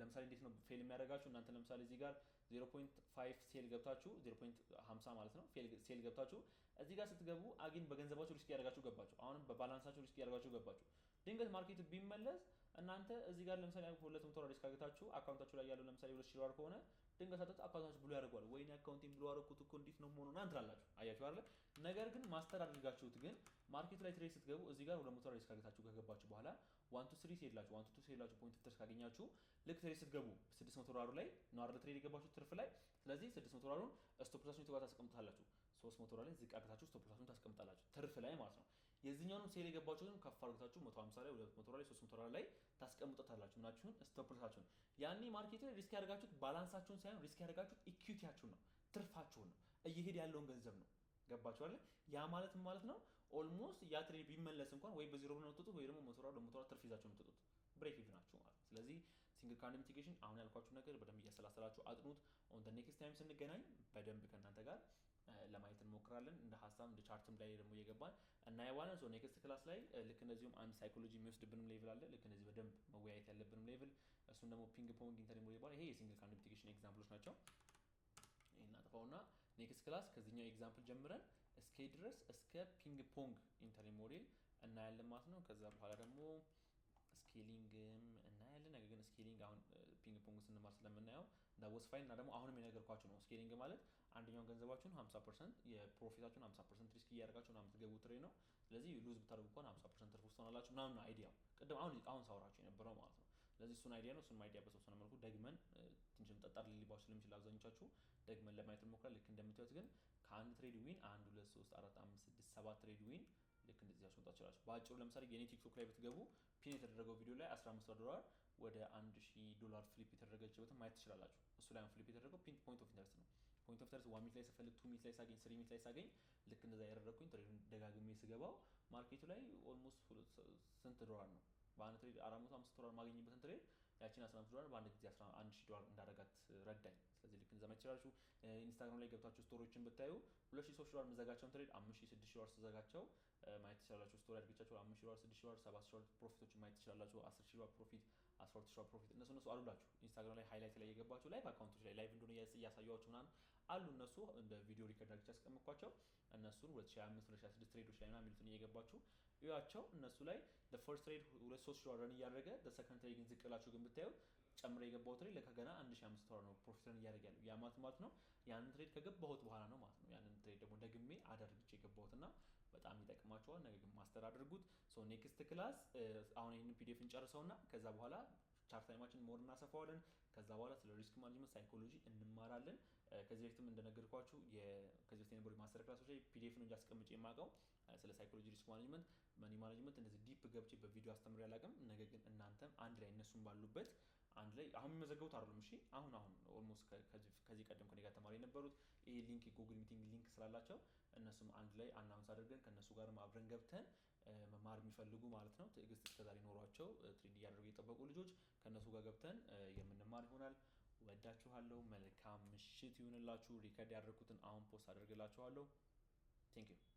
ለምሳሌ እንዴት ነው ፌል የሚያደርጋችሁ እናንተ ለምሳሌ እዚህ ጋር 0.5 ሴል ገብታችሁ 0.50 ማለት ነው ሴል ገብታችሁ እዚህ ጋር ስትገቡ አግን በገንዘባችሁ ሪስክ ያደርጋችሁ ገባችሁ አሁንም በባላንሳችሁ ሪስክ ያደርጋችሁ ገባችሁ ድንገት ማርኬቱ ቢመለስ እናንተ እዚህ ጋር ለምሳሌ 200 ዶላር ሪስክ አግታችሁ አካውንታችሁ ላይ ያለው ለምሳሌ 2000 ዶላር ከሆነ ድንገት አጣጣ አካውንታችሁ ብሎ ያደርጋል ወይኔ አካውንቲንግ ብሎ አረኩት እኮ እንዴት ነው መሆኑን አንትላላችሁ አያችሁ አይደል ነገር ግን ማስተር አድርጋችሁት ግን ማርኬት ላይ ትሬድ ስትገቡ እዚህ ጋር 200 ዶላር ሪስክ አግታችሁ ከገባችሁ በኋላ 1 to 3 ሲሄድላችሁ 1 to 2 ሲሄድላችሁ ፖይንት ፍተርስ ካገኛችሁ ልክ ትሬድ ስትገቡ 600 ዶላሩ ላይ ነው አይደል ትሬድ የገባችሁ ትርፍ ላይ ስለዚህ 600 ዶላሩን ስቶፕ ሎሱን ተባታ ታስቀምጣላችሁ 300 ዶላር ላይ ዝቅ አግታችሁ ስቶፕ ሎሱን ታስቀምጣላችሁ ትርፍ ላይ ማለት ነው የዚህኛውንም ሴል የገባችሁትን ከፍ አድርጋችሁ 150 ላይ 200 ዶላር ላይ 300 ዶላር ላይ ታስቀምጡታላችሁ ምናችሁን ስቶፕ ሎሳችሁን ያኔ ማርኬት ላይ ሪስክ ያደርጋችሁት ባላንሳችሁን ሳይሆን ሪስክ ያደርጋችሁት ኢኩዊቲያችሁን ነው ትርፋችሁን ነው እየሄድ ያለውን ገንዘብ ነው ገባችሁ አይደል ያ ማለት ነው ኦልሞስት ያ ትሬድ ቢመለስ እንኳን ወይ በዜሮ ነው የምትወጡት ወይ ደግሞ 100 ዶላር 200 ዶላር ትርፍ ይዛችሁ ነው የምትወጡት ብሬክ ኢቭን ናችሁ ማለት ስለዚህ ሲንግል ካንድል ሚቲጌሽን አሁን ያልኳችሁ ነገር በደንብ እያሰላሰላችሁ አጥኑት ኦን ዘ ኔክስት ታይም ስንገናኝ በደንብ ከእናንተ ጋር ለማየት እንሞክራለን እንደ ሀሳብ እንደ ቻርትም ላይ ደግሞ እየገባን እናየዋለን ሶ ኔክስት ክላስ ላይ ልክ እንደዚሁም አንድ ሳይኮሎጂ የሚወስድብንም ሌቭል አለ ልክ እንደዚህ በደንብ መወያየት ያለብንም ሌቭል እሱን ደግሞ ፒንግ ፖንግ ኢንተርሞል ይባላል ይሄ የሲንግል ካንድል ሚቲጌሽን ኤግዛምፕሎች ናቸው ይሄን አጥፋውና ኔክስት ክላስ ከዚህኛው ኤግዛምፕል ጀምረን እስከ ድረስ እስከ ፒንግ ፖንግ ኢንተርሞል እናያለን ማለት ነው ከዛ በኋላ ደግሞ ስኬሊንግም እናያለን ነገር ግን ስኬሊንግ አሁን ፒንግ ፖንግ ስንማር ስለምናየው ዳውስ ፋይን እና ደግሞ አሁንም የነገርኳችሁ ነው ስኬሊንግ ማለት አንደኛውን ገንዘባችሁን 50% የፕሮፊታችሁን 50% ሪስክ እያደረጋችሁ ነው የምትገቡት ትሬድ ነው ስለዚህ ሉዝ ብታደርጉ እንኳን 50% ትርፍ ውስጥ ሆናላችሁ ምናምን ነው አይዲያው ቅድም አሁን ሳወራችሁ የነበረው ማለት ነው ስለዚህ እሱን አይዲያ ነው እሱን አይዲያ በተወሰነ መልኩ ደግመን ትንሽም ጠጣር ሊባችሁ ስለሚችል አብዛኞቻችሁ ደግመን ለማየት እንሞክራለን ልክ እንደምታዩት ግን ከአንድ ትሬድ ዊን 1 2 3 4 5 6 7 ትሬድ ዊን ልክ እንደዚህ ያስወጣ ይችላል በአጭሩ ለምሳሌ የኔ ቲክቶክ ላይ ብትገቡ ፒን የተደረገው ቪዲዮ ላይ 15 ዶላር ወደ 1000 ዶላር ፍሊፕ የተደረገችበትን ማየት ትችላላችሁ እሱ ላይ ፍሊፕ የተደረገው ፖይንት ኦፍ ኢንተረስት ነው ፖይንት ኦፍ ኢንተረስት 1 ሚኒት ላይ ስፈልግ 2 ሚኒት ላይ ሳገኝ 3 ሚኒት ላይ ሳገኝ ልክ እንደዛ ያደረኩኝ ትሬዱን ደጋግሜ ስገባው ማርኬቱ ላይ ኦልሞስት ስንት ዶላር ነው በአንድ ትሬድ 450 ዶላር ማገኝበትን ትሬድ ያቺን 15 ዶላር በአንድ ጊዜ 11000 ዶላር እንዳረጋት ረዳኝ ስለዚህ ልክ እንደዛ ማይቻላችሁ ኢንስታግራም ላይ ገብታችሁ ስቶሪዎችን ብታዩ 2000 ዶላር መዘጋቸውን ትሬድ 5000 6000 ዶላር ተዘጋቸው ማየት ትችላላችሁ ስቶሪ አድርጋችሁ 5000 ዶላር 6000 ዶላር 7000 ዶላር ፕሮፊቶችን ማየት ትችላላችሁ 10000 ዶላር ፕሮፊት 12000 ዶላር ፕሮፊት እነሱ አሉላችሁ ኢንስታግራም ላይ ሃይላይት ላይ የገባችሁ ላይቭ አካውንቶች ላይ ላይቭ እንደሆነ እያሳያችሁ ምናምን አሉ እነሱ እንደ ቪዲዮ ሪከርድ አድርጌ ያስቀምጥኳቸው እነሱን 2025 2026 ትሬዶች ላይ ምናምን የሚሉትን እየገባችሁ እያቸው እነሱ ላይ the first trade 2-3 ዶላር ረን እያደረገ the second trade ግን ዝቅ ብላችሁ ግን ብታዩ ጨምረ የገባው ትሬድ ለከገና 1500 ዶላር ነው ፕሮፊት ረን እያደረገ ያለው ያ ማለት ነው ያንን ትሬድ ከገባሁት በኋላ ነው ማለት ነው ያንን ትሬድ ደግሞ ደግሜ አደርግቼ የገባሁትና በጣም ይጠቅማቸዋል ነገር ግን ማስተር አድርጉት ሶ ኔክስት ክላስ አሁን ይሄንን ፒዲኤፍ እንጨርሰውና ከዛ በኋላ ቻርት ታይማችን ሞር እናሰፋዋለን ከዛ በኋላ ስለ ሪስክ ማኔጅመንት ሳይኮሎጂ እንማራለን ከዚህ በፊትም እንደነገርኳችሁ ከዚህ በፊት የነበሩ ማስተር ክላሶች ላይ ፒዲኤፍ ነው አስቀምጬ የማውቀው ስለ ሳይኮሎጂ ሪስክ ማኔጅመንት መኒ ማኔጅመንት እንደዚህ ዲፕ ገብቼ በቪዲዮ አስተምሬ አላውቅም ነገር ግን እናንተም አንድ ላይ እነሱም ባሉበት አንድ ላይ አሁን የሚመዘገቡት አይደሉም እሺ አሁን ኦልሞስት ከዚህ ቀደም ከኔ ጋር ተማሪ የነበሩት ይሄ ሊንክ የጉግል ሚቲንግ ሊንክ ስላላቸው እነሱም አንድ ላይ አናውንስ አድርገን ከነሱ ጋርም አብረን ገብተን መማር የሚፈልጉ ማለት ነው ትዕግስት እስከዛሬ ኖሯቸው ትሬድ እያደረጉ የጠበቁ ልጆች ከነሱ ጋር ገብተን የምንማር ይሆናል ወዳችኋለሁ መልካም ምሽት ይሁንላችሁ ሪከርድ ያደረኩትን አሁን ፖስት አደርግላችኋለሁ ቴንክ ዩ